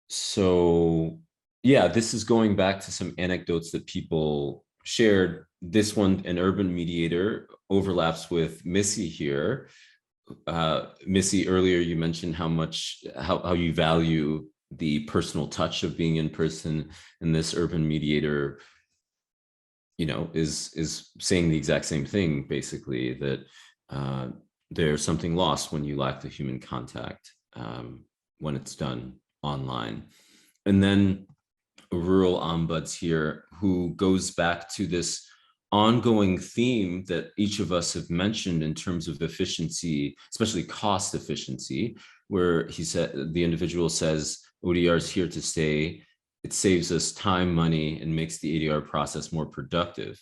So yeah, this is going back to some anecdotes that people shared. This one, an urban mediator, overlaps with Missy here. Missy, earlier you mentioned how you value the personal touch of being in person, and this urban mediator, is saying the exact same thing, basically, that there's something lost when you lack the human contact when it's done online. And then a rural ombuds here who goes back to this ongoing theme that each of us have mentioned in terms of efficiency, especially cost efficiency, where the individual says, ODR is here to stay. It saves us time, money, and makes the ADR process more productive.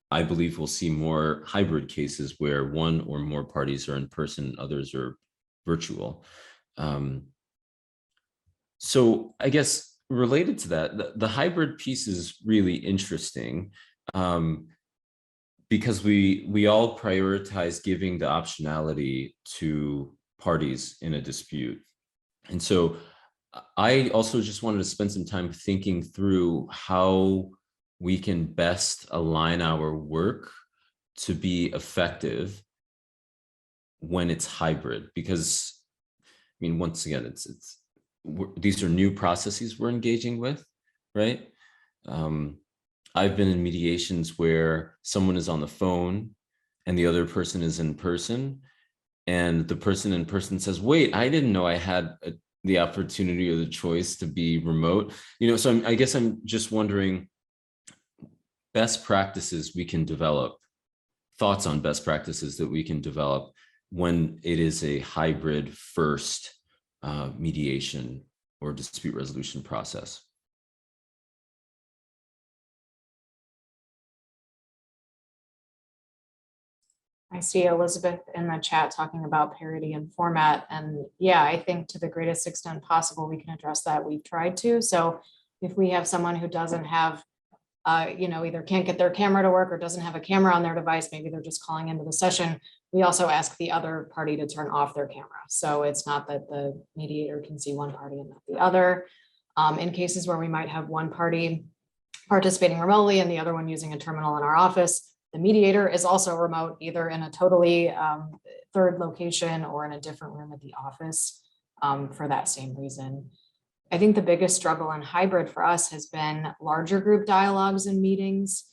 I believe we'll see more hybrid cases where one or more parties are in person, others are virtual. So I guess related to that, the hybrid piece is really interesting. Because we all prioritize giving the optionality to parties in a dispute. And so I also just wanted to spend some time thinking through how we can best align our work to be effective when it's hybrid. Because, once again, it's these are new processes we're engaging with, right? I've been in mediations where someone is on the phone and the other person is in person, and the person in person says, wait, I didn't know I had the opportunity or the choice to be remote. So I guess I'm just wondering, best practices we can develop, thoughts on best practices that we can develop when it is a hybrid first mediation or dispute resolution process. I see Elizabeth in the chat talking about parity and format. And yeah, I think to the greatest extent possible, we can address that. We've tried to. So if we have someone who doesn't have, either can't get their camera to work or doesn't have a camera on their device, maybe they're just calling into the session, we also ask the other party to turn off their camera. So it's not that the mediator can see one party and not the other. In cases where we might have one party participating remotely and the other one using a terminal in our office, the mediator is also remote, either in a totally third location or in a different room at the office for that same reason. I think the biggest struggle in hybrid for us has been larger group dialogues and meetings.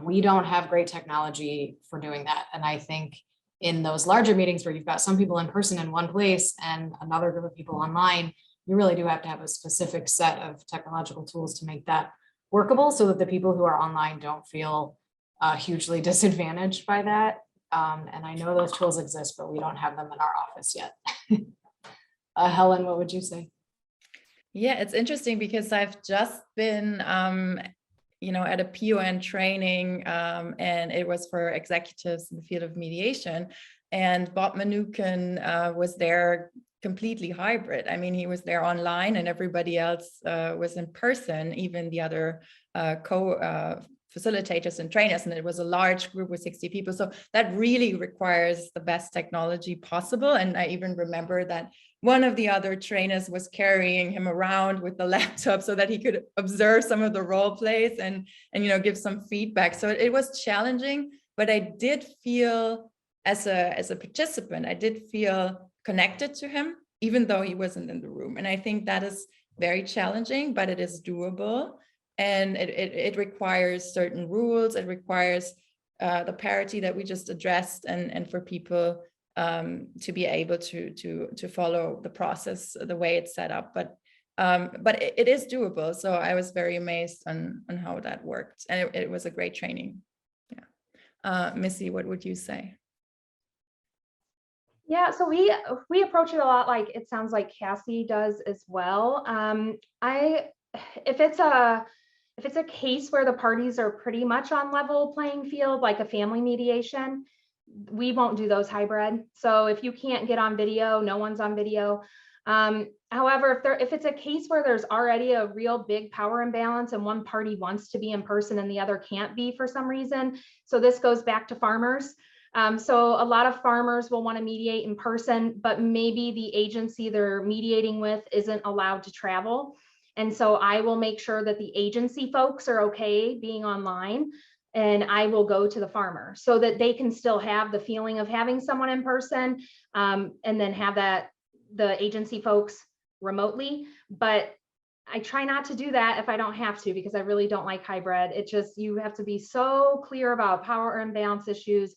We don't have great technology for doing that. And I think in those larger meetings where you've got some people in person in one place and another group of people online, you really do have to have a specific set of technological tools to make that workable so that the people who are online don't feel hugely disadvantaged by that. And I know those tools exist, but we don't have them in our office yet. Helen, what would you say? Yeah, it's interesting because I've just been, at a PON training, and it was for executives in the field of mediation. And Bob Manukin was there completely hybrid. I mean, he was there online and everybody else was in person, even the other facilitators and trainers, and it was a large group with 60 people. So that really requires the best technology possible. And I even remember that one of the other trainers was carrying him around with the laptop so that he could observe some of the role plays and give some feedback. So it was challenging, but I did feel as a participant, I did feel connected to him, even though he wasn't in the room. And I think that is very challenging, but it is doable. And it requires certain rules. It requires the parity that we just addressed, and for people to be able to follow the process the way it's set up. But it is doable. So I was very amazed on how that worked, and it was a great training. Yeah, Missy, what would you say? Yeah, so we approach it a lot like it sounds like Cassie does as well. If it's a case where the parties are pretty much on level playing field, like a family mediation, we won't do those hybrid. So if you can't get on video, no one's on video. However, if it's a case where there's already a real big power imbalance and one party wants to be in person and the other can't be for some reason, so this goes back to farmers. So a lot of farmers will want to mediate in person, but maybe the agency they're mediating with isn't allowed to travel. And so I will make sure that the agency folks are okay being online, and I will go to the farmer so that they can still have the feeling of having someone in person, and then have the agency folks remotely. But I try not to do that if I don't have to, because I really don't like hybrid. It just, you have to be so clear about power imbalance issues.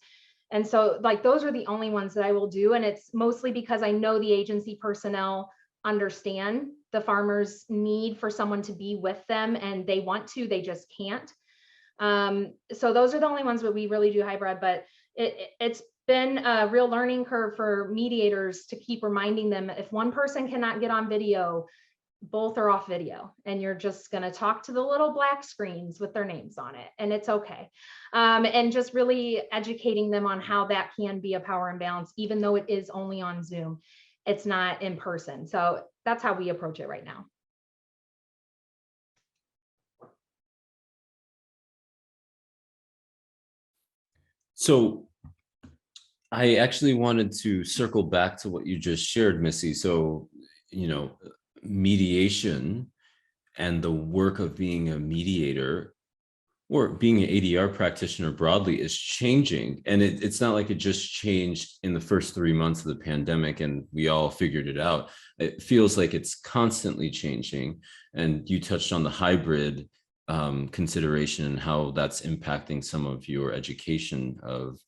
And so like, those are the only ones that I will do. And it's mostly because I know the agency personnel understand the farmer's need for someone to be with them, and they want to, they just can't. So those are the only ones that we really do hybrid, but it's been a real learning curve for mediators to keep reminding them, if one person cannot get on video, both are off video, and you're just going to talk to the little black screens with their names on it, and it's okay. And just really educating them on how that can be a power imbalance, even though it is only on Zoom. It's not in person. So that's how we approach it right now. So I actually wanted to circle back to what you just shared, Missy. So, mediation and the work of being a mediator, or being an ADR practitioner broadly is changing. And it's not like it just changed in the first 3 months of the pandemic and we all figured it out. It feels like it's constantly changing. And you touched on the hybrid consideration and how that's impacting some of your education of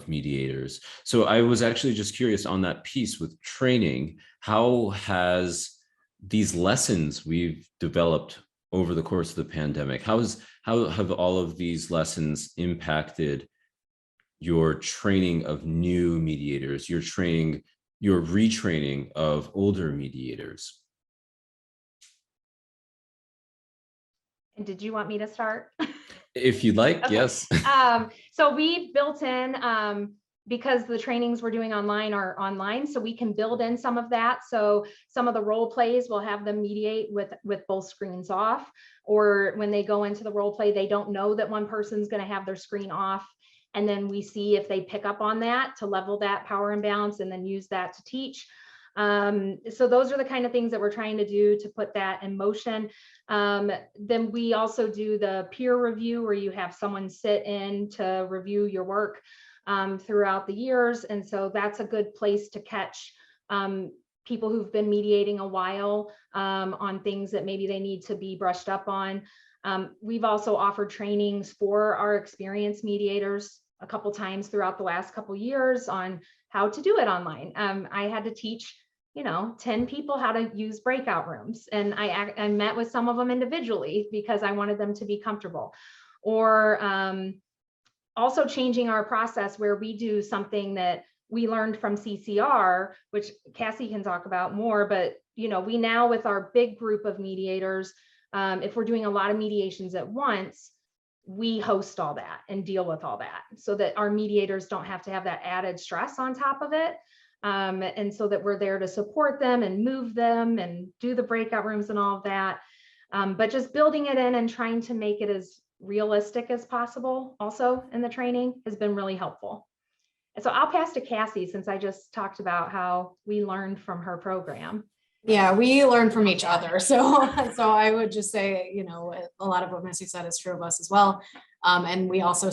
mediators. So I was actually just curious on that piece with training, how has these lessons we've developed over the course of the pandemic, how have all of these lessons impacted your training of new mediators, your retraining of older mediators? And did you want me to start? If you'd like, Okay. yes. So we've built in, because the trainings we're doing online are online, so we can build in some of that. So some of the role plays will have them mediate with both screens off, or when they go into the role play, they don't know that one person's going to have their screen off. And then we see if they pick up on that to level that power imbalance and then use that to teach. So those are the kind of things that we're trying to do to put that in motion. Then we also do the peer review where you have someone sit in to review your work throughout the years. And so that's a good place to catch people who've been mediating a while on things that maybe they need to be brushed up on. We've also offered trainings for our experienced mediators a couple times throughout the last couple years on how to do it online. I had to teach 10 people how to use breakout rooms. And I met with some of them individually because I wanted them to be comfortable. Or also changing our process where we do something that we learned from CCR, which Cassie can talk about more, but we now with our big group of mediators, if we're doing a lot of mediations at once, we host all that and deal with all that so that our mediators don't have to have that added stress on top of it. And so that we're there to support them and move them and do the breakout rooms and all of that. But just building it in and trying to make it as realistic as possible also in the training has been really helpful. And so I'll pass to Cassie since I just talked about how we learned from her program. Yeah, we learn from each other. So I would just say, a lot of what Missy said is true of us as well. And we also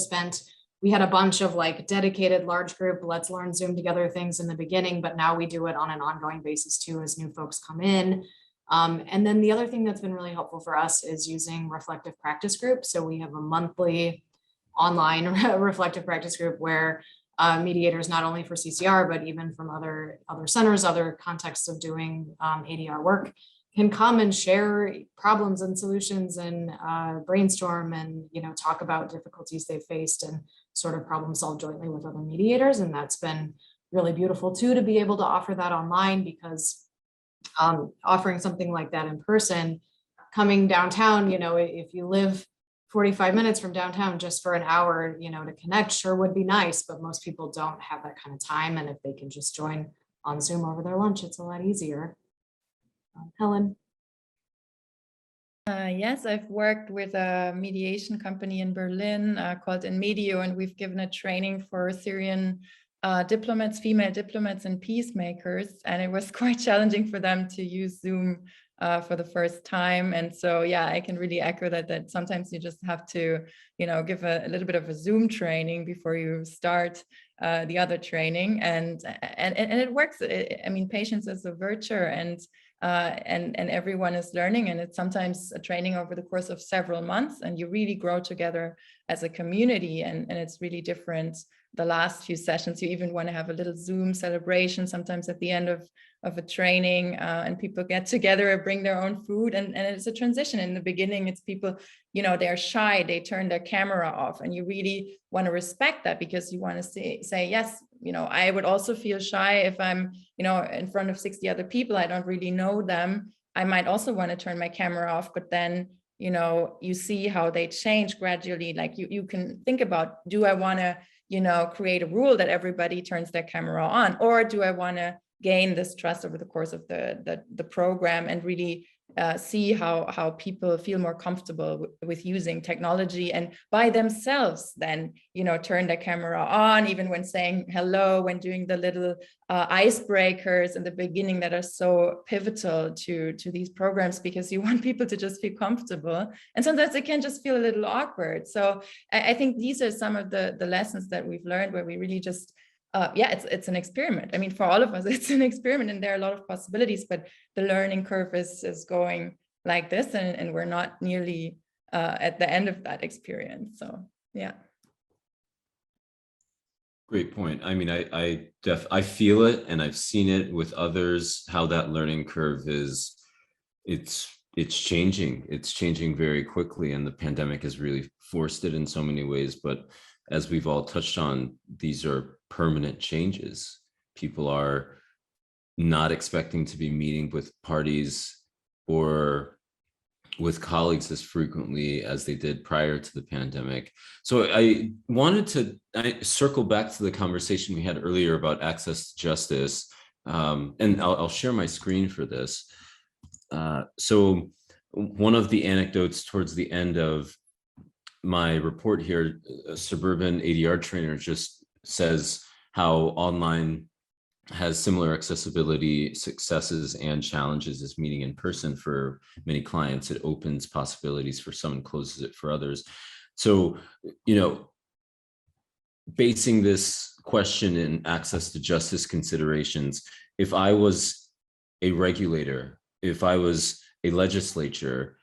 we had a bunch of like dedicated large group, let's learn Zoom together things in the beginning, but now we do it on an ongoing basis too, as new folks come in. And then the other thing that's been really helpful for us is using reflective practice groups. So we have a monthly online reflective practice group where mediators, not only for CCR, but even from other centers, other contexts of doing ADR work, can come and share problems and solutions and brainstorm and talk about difficulties they faced and sort of problem solve jointly with other mediators. And that's been really beautiful too, to be able to offer that online, because offering something like that in person, coming downtown, if you live 45 minutes from downtown just for an hour, to connect sure would be nice, but most people don't have that kind of time. And if they can just join on Zoom over their lunch, it's a lot easier. Helen. Yes, I've worked with a mediation company in Berlin called Medio, and we've given a training for Syrian diplomats, female diplomats and peacemakers. And it was quite challenging for them to use Zoom for the first time. And so, yeah, I can really echo that sometimes you just have to, give a little bit of a Zoom training before you start the other training. And it works. Patience is a virtue, and everyone is learning, and it's sometimes a training over the course of several months, and you really grow together as a community, and it's really different. The last few sessions, you even want to have a little Zoom celebration sometimes at the end of a training, and people get together and bring their own food, and it's a transition. In the beginning, it's people, they're shy, they turn their camera off, and you really want to respect that, because you want to say yes, I would also feel shy if I'm, in front of 60 other people, I don't really know them. I might also want to turn my camera off, but then, you see how they change gradually. Like you can think about, do I want to, create a rule that everybody turns their camera on, or do I want to, gain this trust over the course of the program and really see how people feel more comfortable with using technology and by themselves then, turn their camera on, even when saying hello, when doing the little icebreakers in the beginning that are so pivotal to these programs, because you want people to just feel comfortable. And sometimes it can just feel a little awkward. So I think these are some of the lessons that we've learned, where we really just it's an experiment. I mean, for all of us, it's an experiment, and there are a lot of possibilities, but the learning curve is going like this, and we're not nearly at the end of that experience. So, yeah. Great point. I mean, I feel it, and I've seen it with others, how that learning curve is, it's changing. It's changing very quickly, and the pandemic has really forced it in so many ways. But as we've all touched on, these are permanent changes. People are not expecting to be meeting with parties or with colleagues as frequently as they did prior to the pandemic. So I wanted to circle back to the conversation we had earlier about access to justice, and I'll share my screen for this. So one of the anecdotes towards the end of my report here, a suburban ADR trainer just says how online has similar accessibility successes and challenges as meeting in person for many clients. It opens possibilities for some and closes it for others. So, basing this question in access to justice considerations, if I was a regulator, if I was a legislature,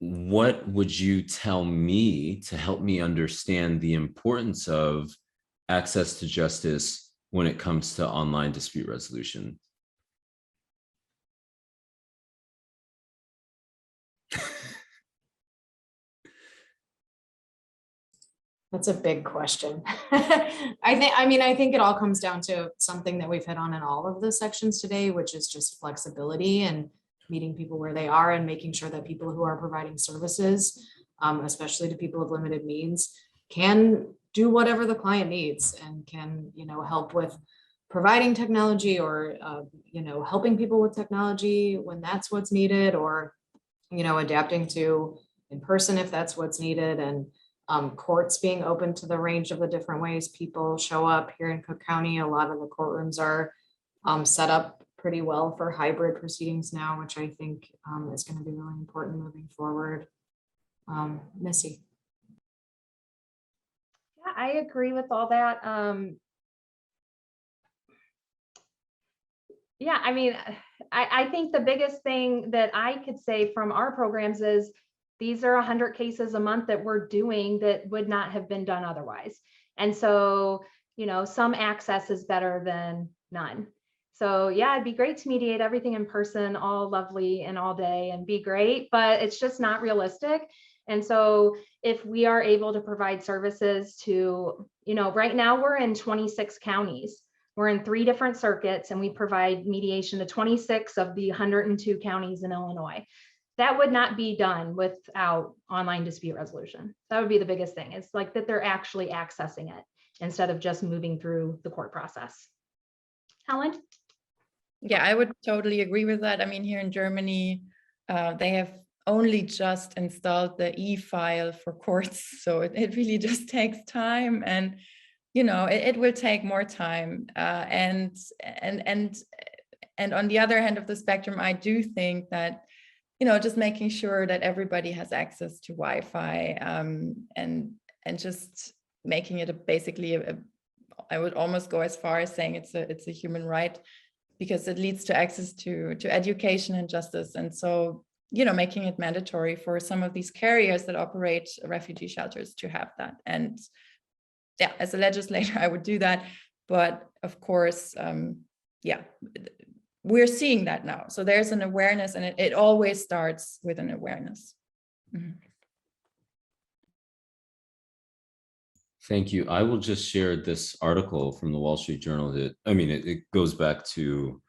what would you tell me to help me understand the importance of access to justice when it comes to online dispute resolution? That's a big question. I think it all comes down to something that we've hit on in all of the sections today, which is just flexibility and meeting people where they are and making sure that people who are providing services, especially to people with limited means, can do whatever the client needs and can, help with providing technology or, helping people with technology when that's what's needed, or, adapting to in person if that's what's needed. And courts being open to the range of the different ways people show up here in Cook County. A lot of the courtrooms are set up pretty well for hybrid proceedings now, which I think is going to be really important moving forward. Missy. Yeah, I agree with all that. Yeah, I mean, I think the biggest thing that I could say from our programs is these are 100 cases a month that we're doing that would not have been done otherwise. And so, some access is better than none. So yeah, it'd be great to mediate everything in person, all lovely and all day and be great, but it's just not realistic. And so if we are able to provide services to, right now we're in 26 counties. We're in 3 different circuits, and we provide mediation to 26 of the 102 counties in Illinois. That would not be done without online dispute resolution. That would be the biggest thing. It's like that they're actually accessing it instead of just moving through the court process. Helen? Yeah, I would totally agree with that. I mean, here in Germany, they have only just installed the e-file for courts. So it really just takes time, and, it will take more time. And on the other hand of the spectrum, I do think that, just making sure that everybody has access to Wi-Fi, and just making it basically I would almost go as far as saying it's a human right, because it leads to access to education and justice. And so, making it mandatory for some of these carriers that operate refugee shelters to have that. And yeah, as a legislator, I would do that. But of course, we're seeing that now. So there's an awareness, and it always starts with an awareness. Mm-hmm. Thank you. I will just share this article from the Wall Street Journal that, it goes back to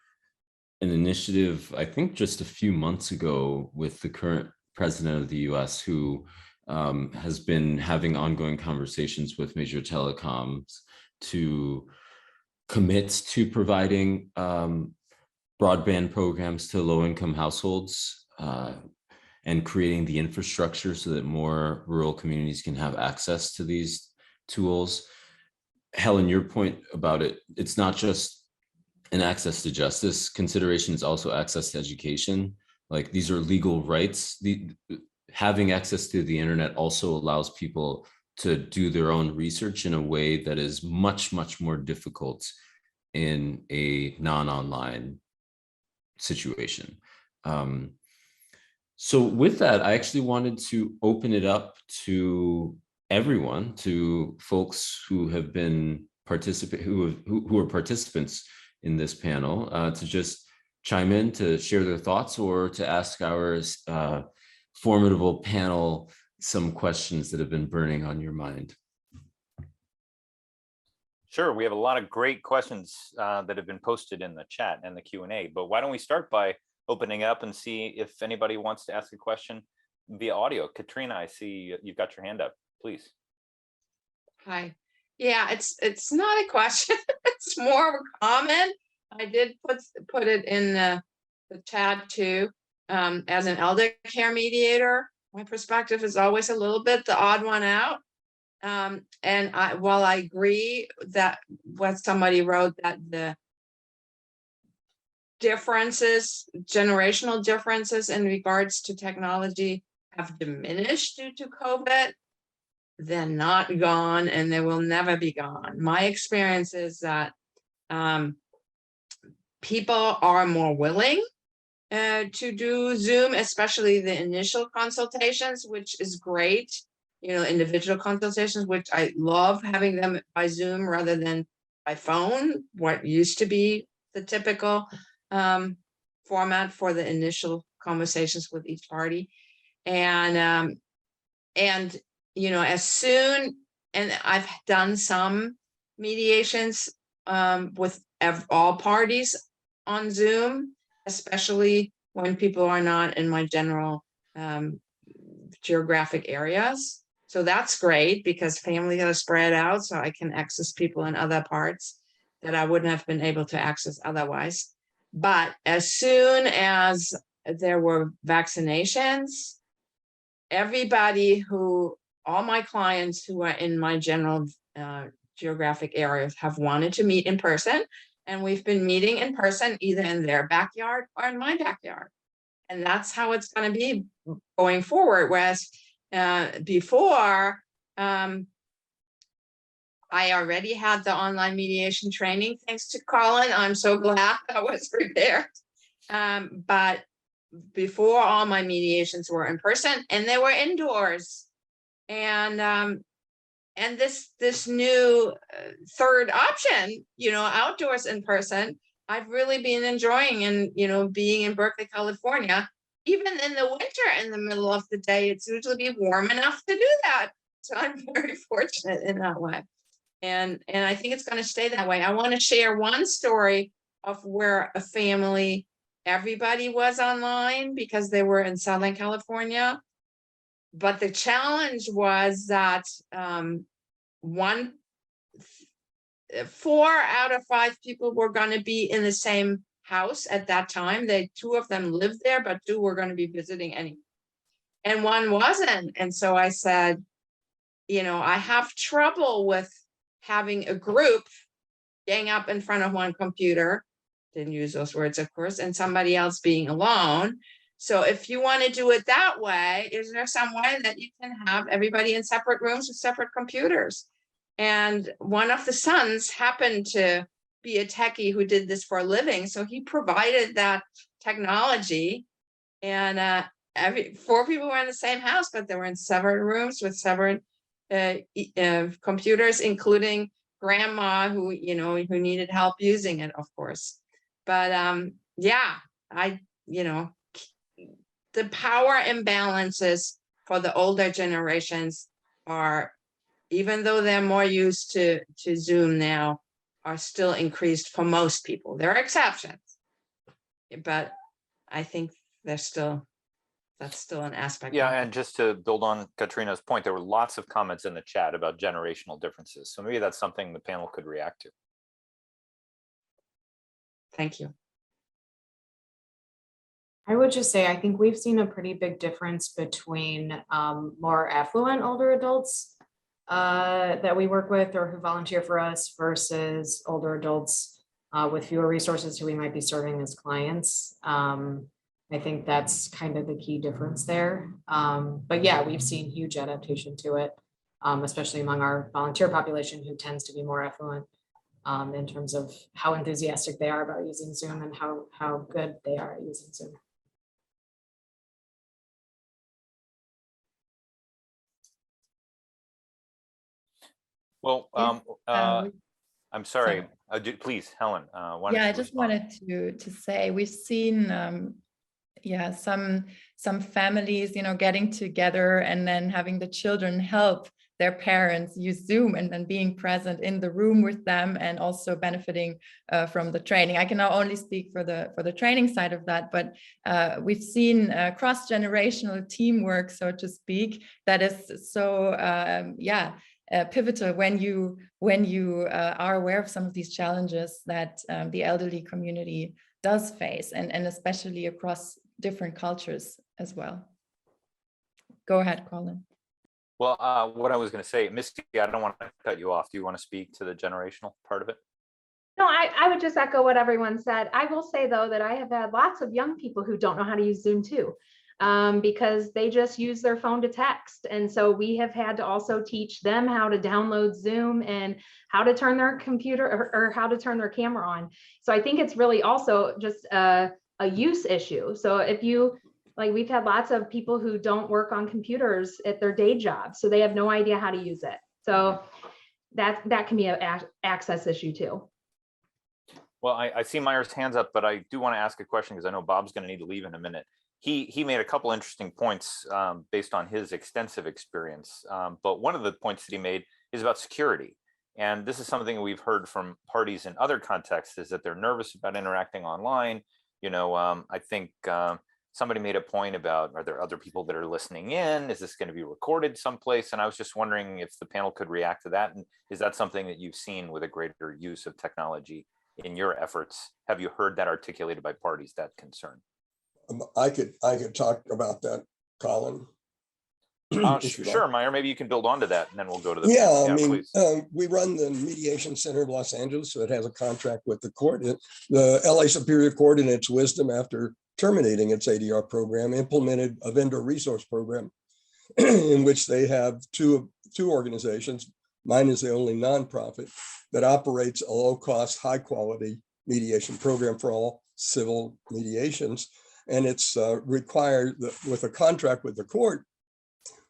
an initiative, I think just a few months ago, with the current president of the US, who has been having ongoing conversations with major telecoms to commits to providing broadband programs to low-income households and creating the infrastructure so that more rural communities can have access to these tools. Helen, your point about it, it's not just an access to justice consideration, it's also access to education. Like, these are legal rights. Having access to the internet also allows people to do their own research in a way that is much, much more difficult in a non-online situation. So with that, I actually wanted to open it up to everyone, to folks who have been who are participants in this panel, to just chime in, to share their thoughts, or to ask our formidable panel some questions that have been burning on your mind. Sure, we have a lot of great questions that have been posted in the chat and the Q&A, but why don't we start by opening up and see if anybody wants to ask a question via audio. Katrina, I see you've got your hand up, please. Hi. Yeah, it's not a question. It's more of a comment. I did put it in the chat too. As an elder care mediator, my perspective is always a little bit the odd one out. And while I agree that what somebody wrote, that the generational differences in regards to technology have diminished due to COVID, they're not gone, and they will never be gone. My experience is that people are more willing to do Zoom, especially the initial consultations, which is great. You know, individual consultations, which I love having them by Zoom rather than by phone, what used to be the typical format for the initial conversations with each party. And you know, as soon, and I've done some mediations with all parties on Zoom, especially when people are not in my general geographic areas. So that's great because families are spread out, so I can access people in other parts that I wouldn't have been able to access otherwise. But as soon as there were vaccinations, all my clients who are in my general geographic areas have wanted to meet in person. And we've been meeting in person either in their backyard or in my backyard. And that's how it's going to be going forward. Whereas before, I already had the online mediation training, thanks to Colin. I'm so glad I was prepared. But before, all my mediations were in person and they were indoors. And this new third option, you know, outdoors in person, I've really been enjoying. And, you know, being in Berkeley, California, even in the winter, in the middle of the day, it's usually be warm enough to do that. So I'm very fortunate in that way. And I think it's going to stay that way. I want to share one story of where a family, everybody was online because they were in Southern California. But the challenge was that 4 out of 5 people were going to be in the same house at that time. 2 of them lived there, but 2 were going to be visiting anyway. And 1 wasn't. And so I said, you know, I have trouble with having a group gang up in front of one computer, didn't use those words, of course, and somebody else being alone. So if you want to do it that way, is there some way that you can have everybody in separate rooms with separate computers? And one of the sons happened to be a techie who did this for a living. So he provided that technology, and 4 people were in the same house, but they were in separate rooms with separate computers, including grandma who needed help using it, of course. But yeah, the power imbalances for the older generations are, even though they're more used to Zoom now, are still increased for most people. There are exceptions, but I think that's still an aspect. Yeah, and just to build on Katrina's point, there were lots of comments in the chat about generational differences. So maybe that's something the panel could react to. Thank you. I would just say, I think we've seen a pretty big difference between more affluent older adults that we work with or who volunteer for us versus older adults with fewer resources who we might be serving as clients. I think that's kind of the key difference there. But yeah, we've seen huge adaptation to it, especially among our volunteer population who tends to be more affluent in terms of how enthusiastic they are about using Zoom and how good they are at using Zoom. Well, I'm sorry. Please, Helen. Yeah, I just wanted to say we've seen yeah, some families, you know, getting together and then having the children help their parents use Zoom and then being present in the room with them and also benefiting from the training. I can now only speak for the training side of that, but we've seen cross-generational teamwork, so to speak, that is so yeah, pivotal when you are aware of some of these challenges that the elderly community does face, and especially across different cultures as well. Go ahead, Colin. Well, what I was going to say, Misty, I don't want to cut you off. Do you want to speak to the generational part of it? No, I would just echo what everyone said. I will say, though, that I have had lots of young people who don't know how to use Zoom too, because they just use their phone to text. And so we have had to also teach them how to download Zoom and how to turn their computer or how to turn their camera on. So I think it's really also just a use issue. So if you, like, we've had lots of people who don't work on computers at their day job, so they have no idea how to use it. So that can be an access issue too. Well, I see Meyer's hands up, but I do want to ask a question because I know Bob's going to need to leave in a minute. He made a couple interesting points based on his extensive experience. But one of the points that he made is about security. And this is something we've heard from parties in other contexts, is that they're nervous about interacting online. You know, I think somebody made a point about, are there other people that are listening in? Is this going to be recorded someplace? And I was just wondering if the panel could react to that. And is that something that you've seen with a greater use of technology in your efforts? Have you heard that articulated by parties, that concern? I could talk about that, Colin. Sure, Meyer, maybe you can build onto that and then we'll go to the panel. I mean, we run the Mediation Center of Los Angeles, so it has a contract with the court. The LA Superior Court, in its wisdom, after terminating its ADR program, implemented a vendor resource program in which they have two organizations. Mine is the only nonprofit that operates a low-cost, high-quality mediation program for all civil mediations. And it's required with a contract with the court.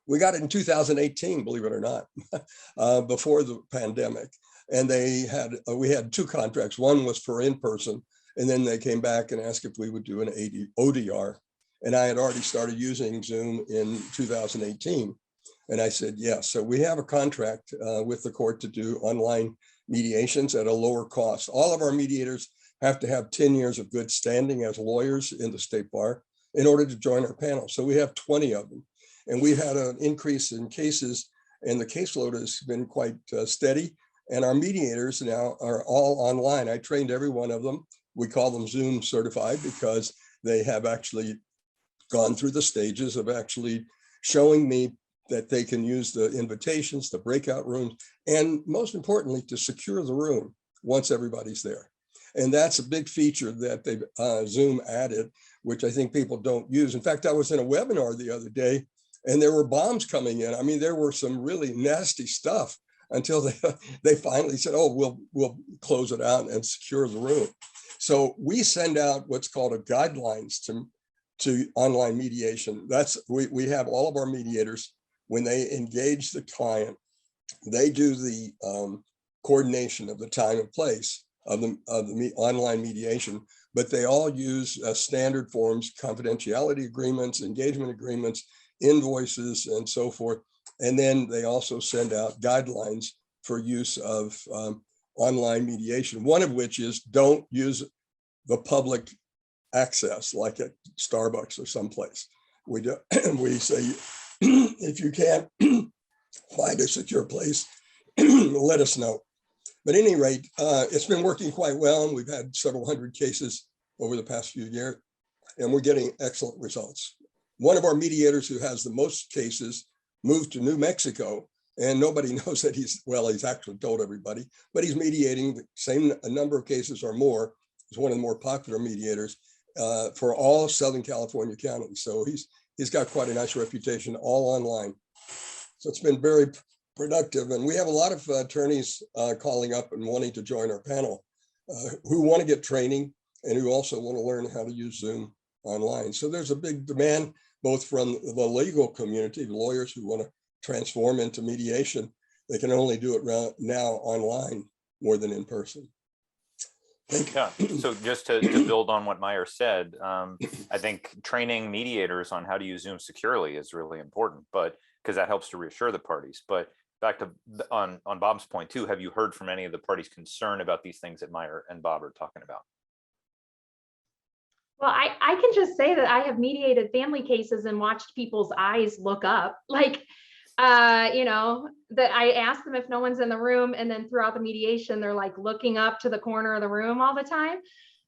We got it in 2018, believe it or not, before the pandemic. And we had two contracts. One was for in-person, and then they came back and asked if we would do an ODR. And I had already started using Zoom in 2018. And I said, yes. So we have a contract with the court to do online mediations at a lower cost. All of our mediators have to have 10 years of good standing as lawyers in the state bar in order to join our panel. So we have 20 of them. And we've had an increase in cases, and the caseload has been quite steady. And our mediators now are all online. I trained every one of them. We call them Zoom certified because they have actually gone through the stages of actually showing me that they can use the invitations, the breakout rooms, and most importantly, to secure the room once everybody's there. And that's a big feature that they Zoom added, which I think people don't use. In fact, I was in a webinar the other day, and there were bombs coming in. I mean, there were some really nasty stuff until they finally said, oh, we'll close it out and secure the room. So we send out what's called a guidelines to online mediation. We have all of our mediators, when they engage the client, they do the coordination of the time and place of the online mediation, but they all use standard forms, confidentiality agreements, engagement agreements, invoices, and so forth. And then they also send out guidelines for use of online mediation, one of which is don't use the public access like at Starbucks or someplace. We say, if you can't find a secure place, let us know. But at any rate, it's been working quite well, and we've had several hundred cases over the past few years, and we're getting excellent results. One of our mediators who has the most cases moved to New Mexico, and nobody knows that he's actually told everybody, but he's mediating the same number of cases or more. He's one of the more popular mediators for all Southern California counties. So he's got quite a nice reputation, all online. So it's been very productive. And we have a lot of attorneys calling up and wanting to join our panel who want to get training and who also want to learn how to use Zoom online. So there's a big demand, both from the legal community, the lawyers who want to transform into mediation. They can only do it now online more than in person. Yeah, so just to build on what Meyer said, I think training mediators on how to use Zoom securely is really important, but because that helps to reassure the parties. But back to on Bob's point too, have you heard from any of the parties concerned about these things that Meyer and Bob are talking about? Well, I can just say that I have mediated family cases and watched people's eyes look up, like, you know, that I ask them if no one's in the room, and then throughout the mediation, they're like looking up to the corner of the room all the time.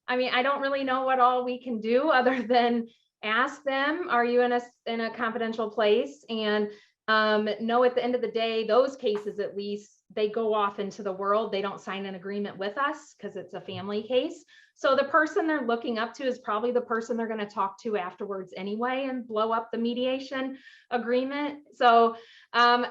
I mean, I don't really know what all we can do other than ask them, are you in a confidential place? And know at the end of the day, those cases, at least, they go off into the world. They don't sign an agreement with us because it's a family case. So the person they're looking up to is probably the person they're going to talk to afterwards anyway and blow up the mediation agreement. So I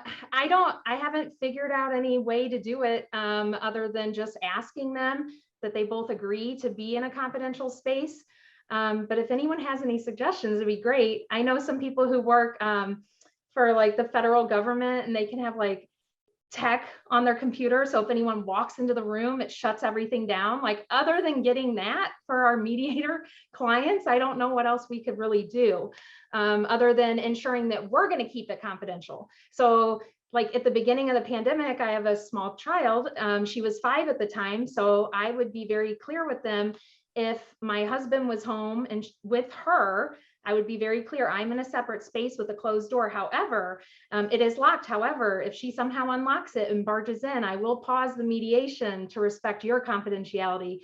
haven't figured out any way to do it other than just asking them that they both agree to be in a confidential space. But if anyone has any suggestions, it'd be great. I know some people who work for like the federal government, and they can have like tech on their computer. So if anyone walks into the room, it shuts everything down. Like, other than getting that for our mediator clients, I don't know what else we could really do other than ensuring that we're going to keep it confidential. So like at the beginning of the pandemic, I have a small child. She was 5 at the time. So I would be very clear with them. If my husband was home and with her, I would be very clear, I'm in a separate space with a closed door. However, it is locked. However, if she somehow unlocks it and barges in, I will pause the mediation to respect your confidentiality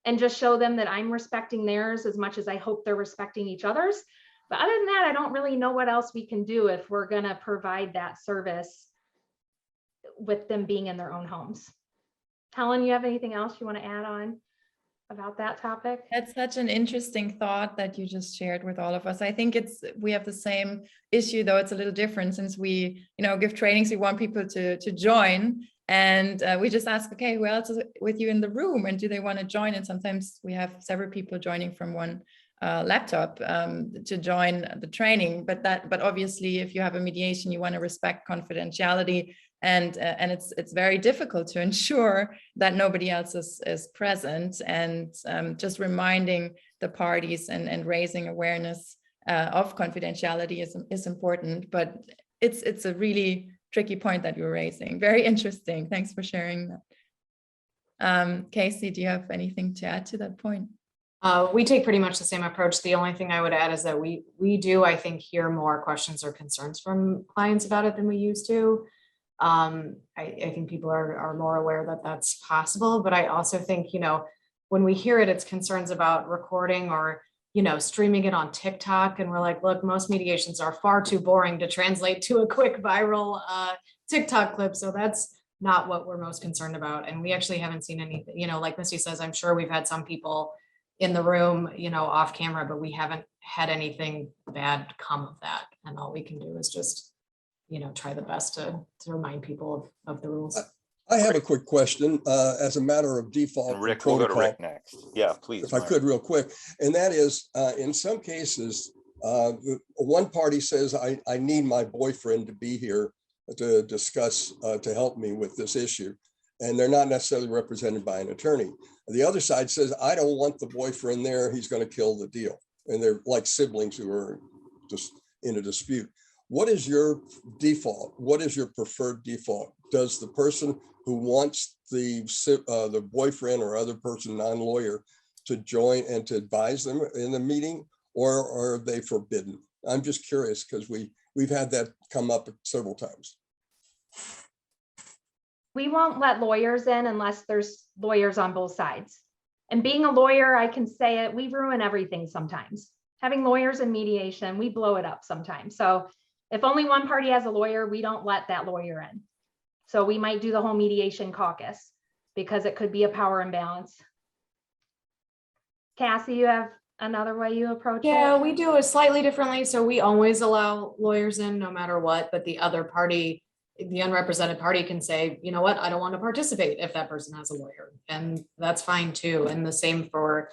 and just show them that I'm respecting theirs as much as I hope they're respecting each other's. But other than that, I don't really know what else we can do if we're going to provide that service with them being in their own homes. Helen, you have anything else you want to add on about that topic? That's such an interesting thought that you just shared with all of us. I think we have the same issue, though it's a little different, since we, give trainings. We want people to join, and we just ask, okay, who else is with you in the room, and do they want to join? And sometimes we have several people joining from one laptop to join the training. But obviously, if you have a mediation, you want to respect confidentiality. And it's very difficult to ensure that nobody else is present, and just reminding the parties and raising awareness of confidentiality is important. But it's a really tricky point that you're raising. Very interesting. Thanks for sharing that. Casey, do you have anything to add to that point? We take pretty much the same approach. The only thing I would add is that we do, I think, hear more questions or concerns from clients about it than we used to. I think people are more aware that that's possible, but I also think, when we hear it, it's concerns about recording or, streaming it on TikTok. And we're like, look, most mediations are far too boring to translate to a quick viral TikTok clip. So that's not what we're most concerned about. And we actually haven't seen anything, like Misty says, I'm sure we've had some people in the room, off camera, but we haven't had anything bad come of that. And all we can do is just try the best to remind people of the rules. I have a quick question as a matter of default. And Rick, we'll go to Rick next. Yeah, please. If I could real quick. And that is, in some cases, one party says, I need my boyfriend to be here to discuss, to help me with this issue. And they're not necessarily represented by an attorney. The other side says, I don't want the boyfriend there. He's going to kill the deal. And they're like siblings who are just in a dispute. What is your default? What is your preferred default? Does the person who wants the boyfriend or other person, non-lawyer, to join and to advise them in the meeting, or are they forbidden? I'm just curious because we've had that come up several times. we won't let lawyers in unless there's lawyers on both sides. And being a lawyer, I can say it, we ruin everything sometimes. Having lawyers in mediation, we blow it up sometimes. So if only one party has a lawyer, we don't let that lawyer in. So we might do the whole mediation caucus because it could be a power imbalance. Cassie, you have another way you approach it? Yeah, we do it slightly differently. So we always allow lawyers in no matter what, but the other party, the unrepresented party can say, you know what, I don't want to participate if that person has a lawyer. And that's fine too. And the same for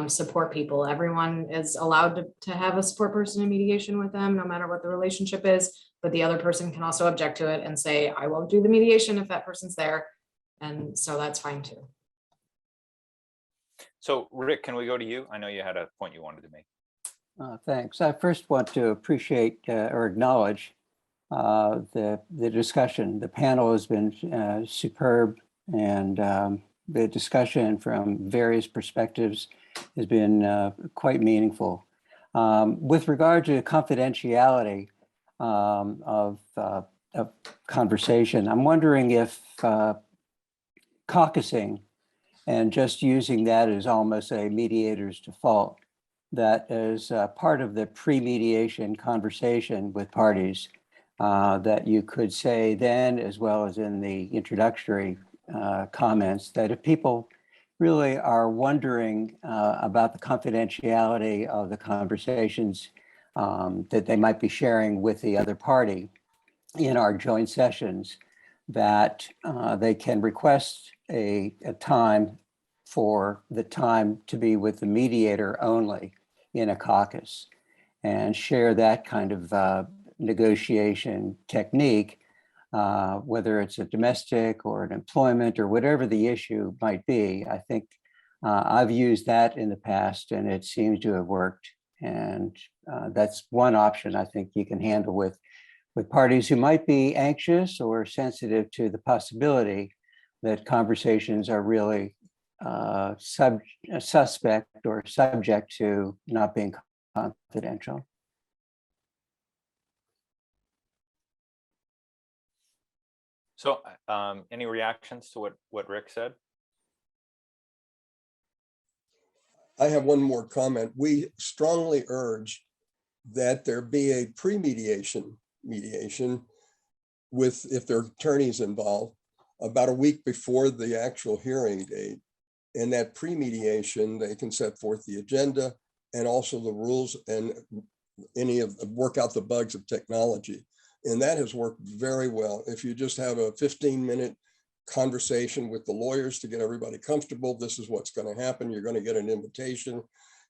support people. Everyone is allowed to have a support person in mediation with them, no matter what the relationship is. But the other person can also object to it and say, I won't do the mediation if that person's there. And so that's fine too. So Rick, can we go to you? I know you had a point you wanted to make. Thanks. I first want to appreciate or acknowledge the discussion. The panel has been superb, and the discussion from various perspectives has been quite meaningful. With regard to confidentiality of conversation, I'm wondering if caucusing and just using that as almost a mediator's default, that is part of the pre-mediation conversation with parties, that you could say then, as well as in the introductory comments, that if people really are wondering about the confidentiality of the conversations that they might be sharing with the other party in our joint sessions, that they can request a time for the time to be with the mediator only in a caucus, and share that kind of negotiation technique, whether it's a domestic or an employment or whatever the issue might be. I think I've used that in the past and it seems to have worked. And that's one option I think you can handle with parties who might be anxious or sensitive to the possibility that conversations are really suspect or subject to not being confidential. So any reactions to what Rick said? I have one more comment. We strongly urge that there be a pre-mediation mediation with, if there are attorneys involved, about a week before the actual hearing date. In that pre-mediation, they can set forth the agenda and also the rules and work out the bugs of technology. And that has worked very well. If you just have a 15-minute conversation with the lawyers to get everybody comfortable, this is what's going to happen. You're going to get an invitation.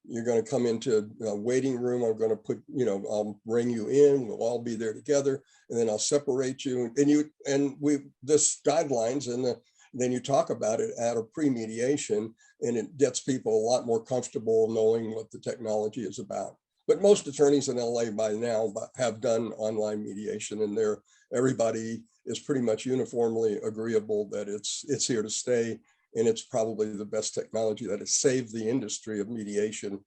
You're going to come into a waiting room. I'm going to put, I'll bring you in. We'll all be there together, and then I'll separate you. And this guidelines, and then you talk about it at a pre-mediation, and it gets people a lot more comfortable knowing what the technology is about. But most attorneys in LA by now have done online mediation, and everybody is pretty much uniformly agreeable that it's here to stay. And it's probably the best technology that has saved the industry of mediation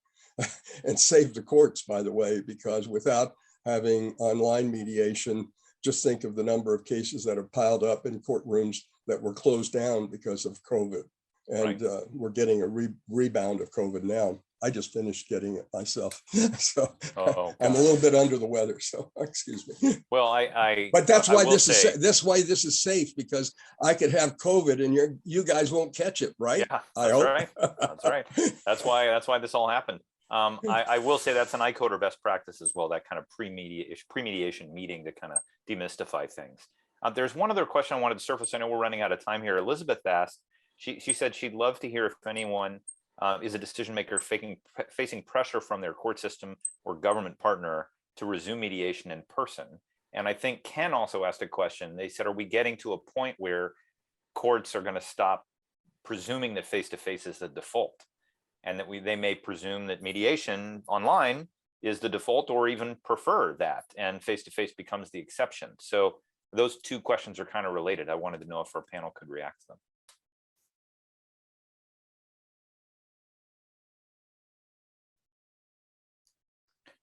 and saved the courts, by the way, because without having online mediation, just think of the number of cases that have piled up in courtrooms that were closed down because of COVID. And right. We're getting a rebound of COVID now. I just finished getting it myself. So I'm a little bit under the weather, so excuse me. Well, but that's why this is safe, because I could have COVID and you guys won't catch it, right? Yeah, that's right. That's right. That's why this all happened. I will say that's an ICODER best practice as well, that kind of pre-mediation meeting to kind of demystify things. There's one other question I wanted to surface. I know we're running out of time here. Elizabeth asked, she said she'd love to hear if anyone is a decision maker facing pressure from their court system or government partner to resume mediation in person. And I think Ken also asked a question. They said, are we getting to a point where courts are going to stop presuming that face-to-face is the default, and that they may presume that mediation online is the default, or even prefer that, and face-to-face becomes the exception? So those two questions are kind of related. I wanted to know if our panel could react to them.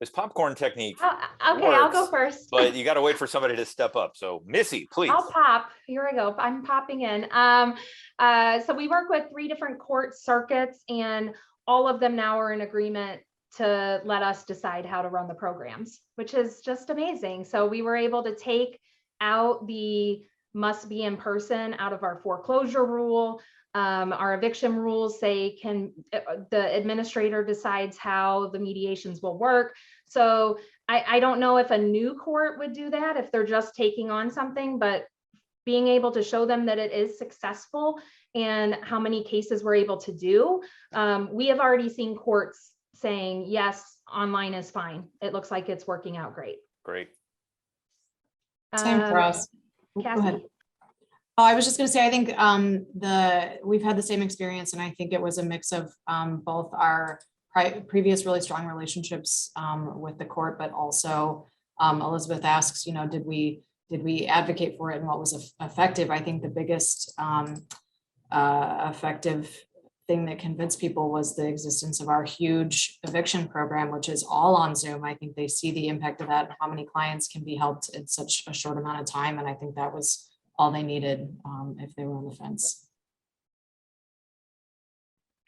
This Oh, popcorn technique, okay, I'll go works, first. but you got to wait for somebody to step up. So Missy, please. I'll pop. Here I go. I'm popping in. So we work with 3 different court circuits, and all of them now are in agreement to let us decide how to run the programs, which is just amazing. So we were able to take out the must be in person out of our foreclosure rule. Our eviction rules say the administrator decides how the mediations will work. So I don't know if a new court would do that, if they're just taking on something, but being able to show them that it is successful and how many cases we're able to do. We have already seen courts saying, yes, online is fine. It looks like it's working out great. Great. Same for us. Go Cassie. ahead. Oh, I was just going to say, I think we've had the same experience, and I think it was a mix of both our previous really strong relationships with the court, but also Elizabeth asks, did we advocate for it and what was effective? I think the biggest effective thing that convinced people was the existence of our huge eviction program, which is all on Zoom. I think they see the impact of that and how many clients can be helped in such a short amount of time. And I think that was all they needed if they were on the fence.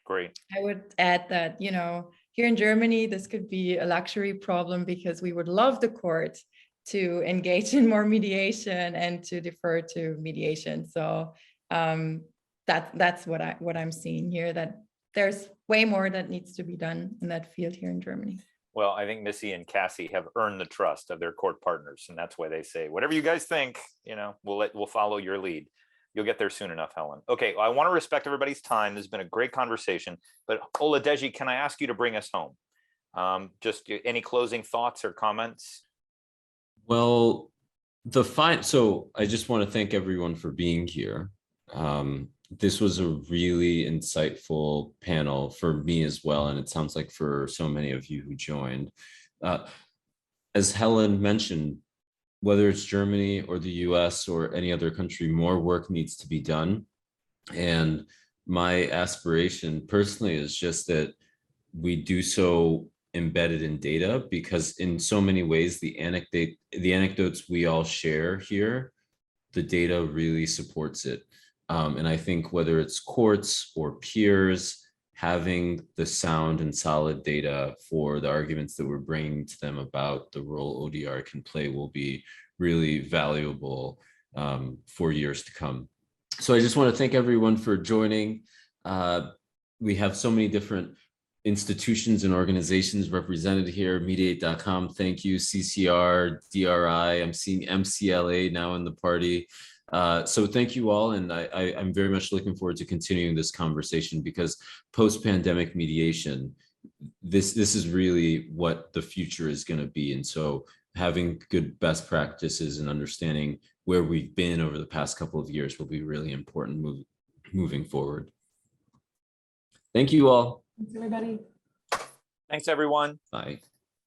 Great. I would add that, here in Germany, this could be a luxury problem because we would love the court to engage in more mediation and to defer to mediation. So that's what I'm seeing here, that there's way more that needs to be done in that field here in Germany. Well, I think Missy and Cassie have earned the trust of their court partners, and that's why they say, whatever you guys think, we'll follow your lead. You'll get there soon enough, Helen. Okay, well, I want to respect everybody's time. This has been a great conversation, but Oladeji, can I ask you to bring us home? Just any closing thoughts or comments? Well, so I just want to thank everyone for being here. This was a really insightful panel for me as well, and it sounds like for so many of you who joined. As Helen mentioned, whether it's Germany or the US or any other country, more work needs to be done. And my aspiration personally is just that we do so embedded in data, because in so many ways, the anecdotes we all share here, the data really supports it. And I think whether it's courts or peers, having the sound and solid data for the arguments that we're bringing to them about the role ODR can play will be really valuable for years to come. So I just want to thank everyone for joining. We have so many different institutions and organizations represented here. Mediate.com, thank you. CCR, DRI, I'm seeing MCLA now in the party. So thank you all, and I'm very much looking forward to continuing this conversation, because post-pandemic mediation, this is really what the future is going to be. And so having good best practices and understanding where we've been over the past couple of years will be really important moving forward. Thank you all. Thanks, everybody. Thanks, everyone. Bye.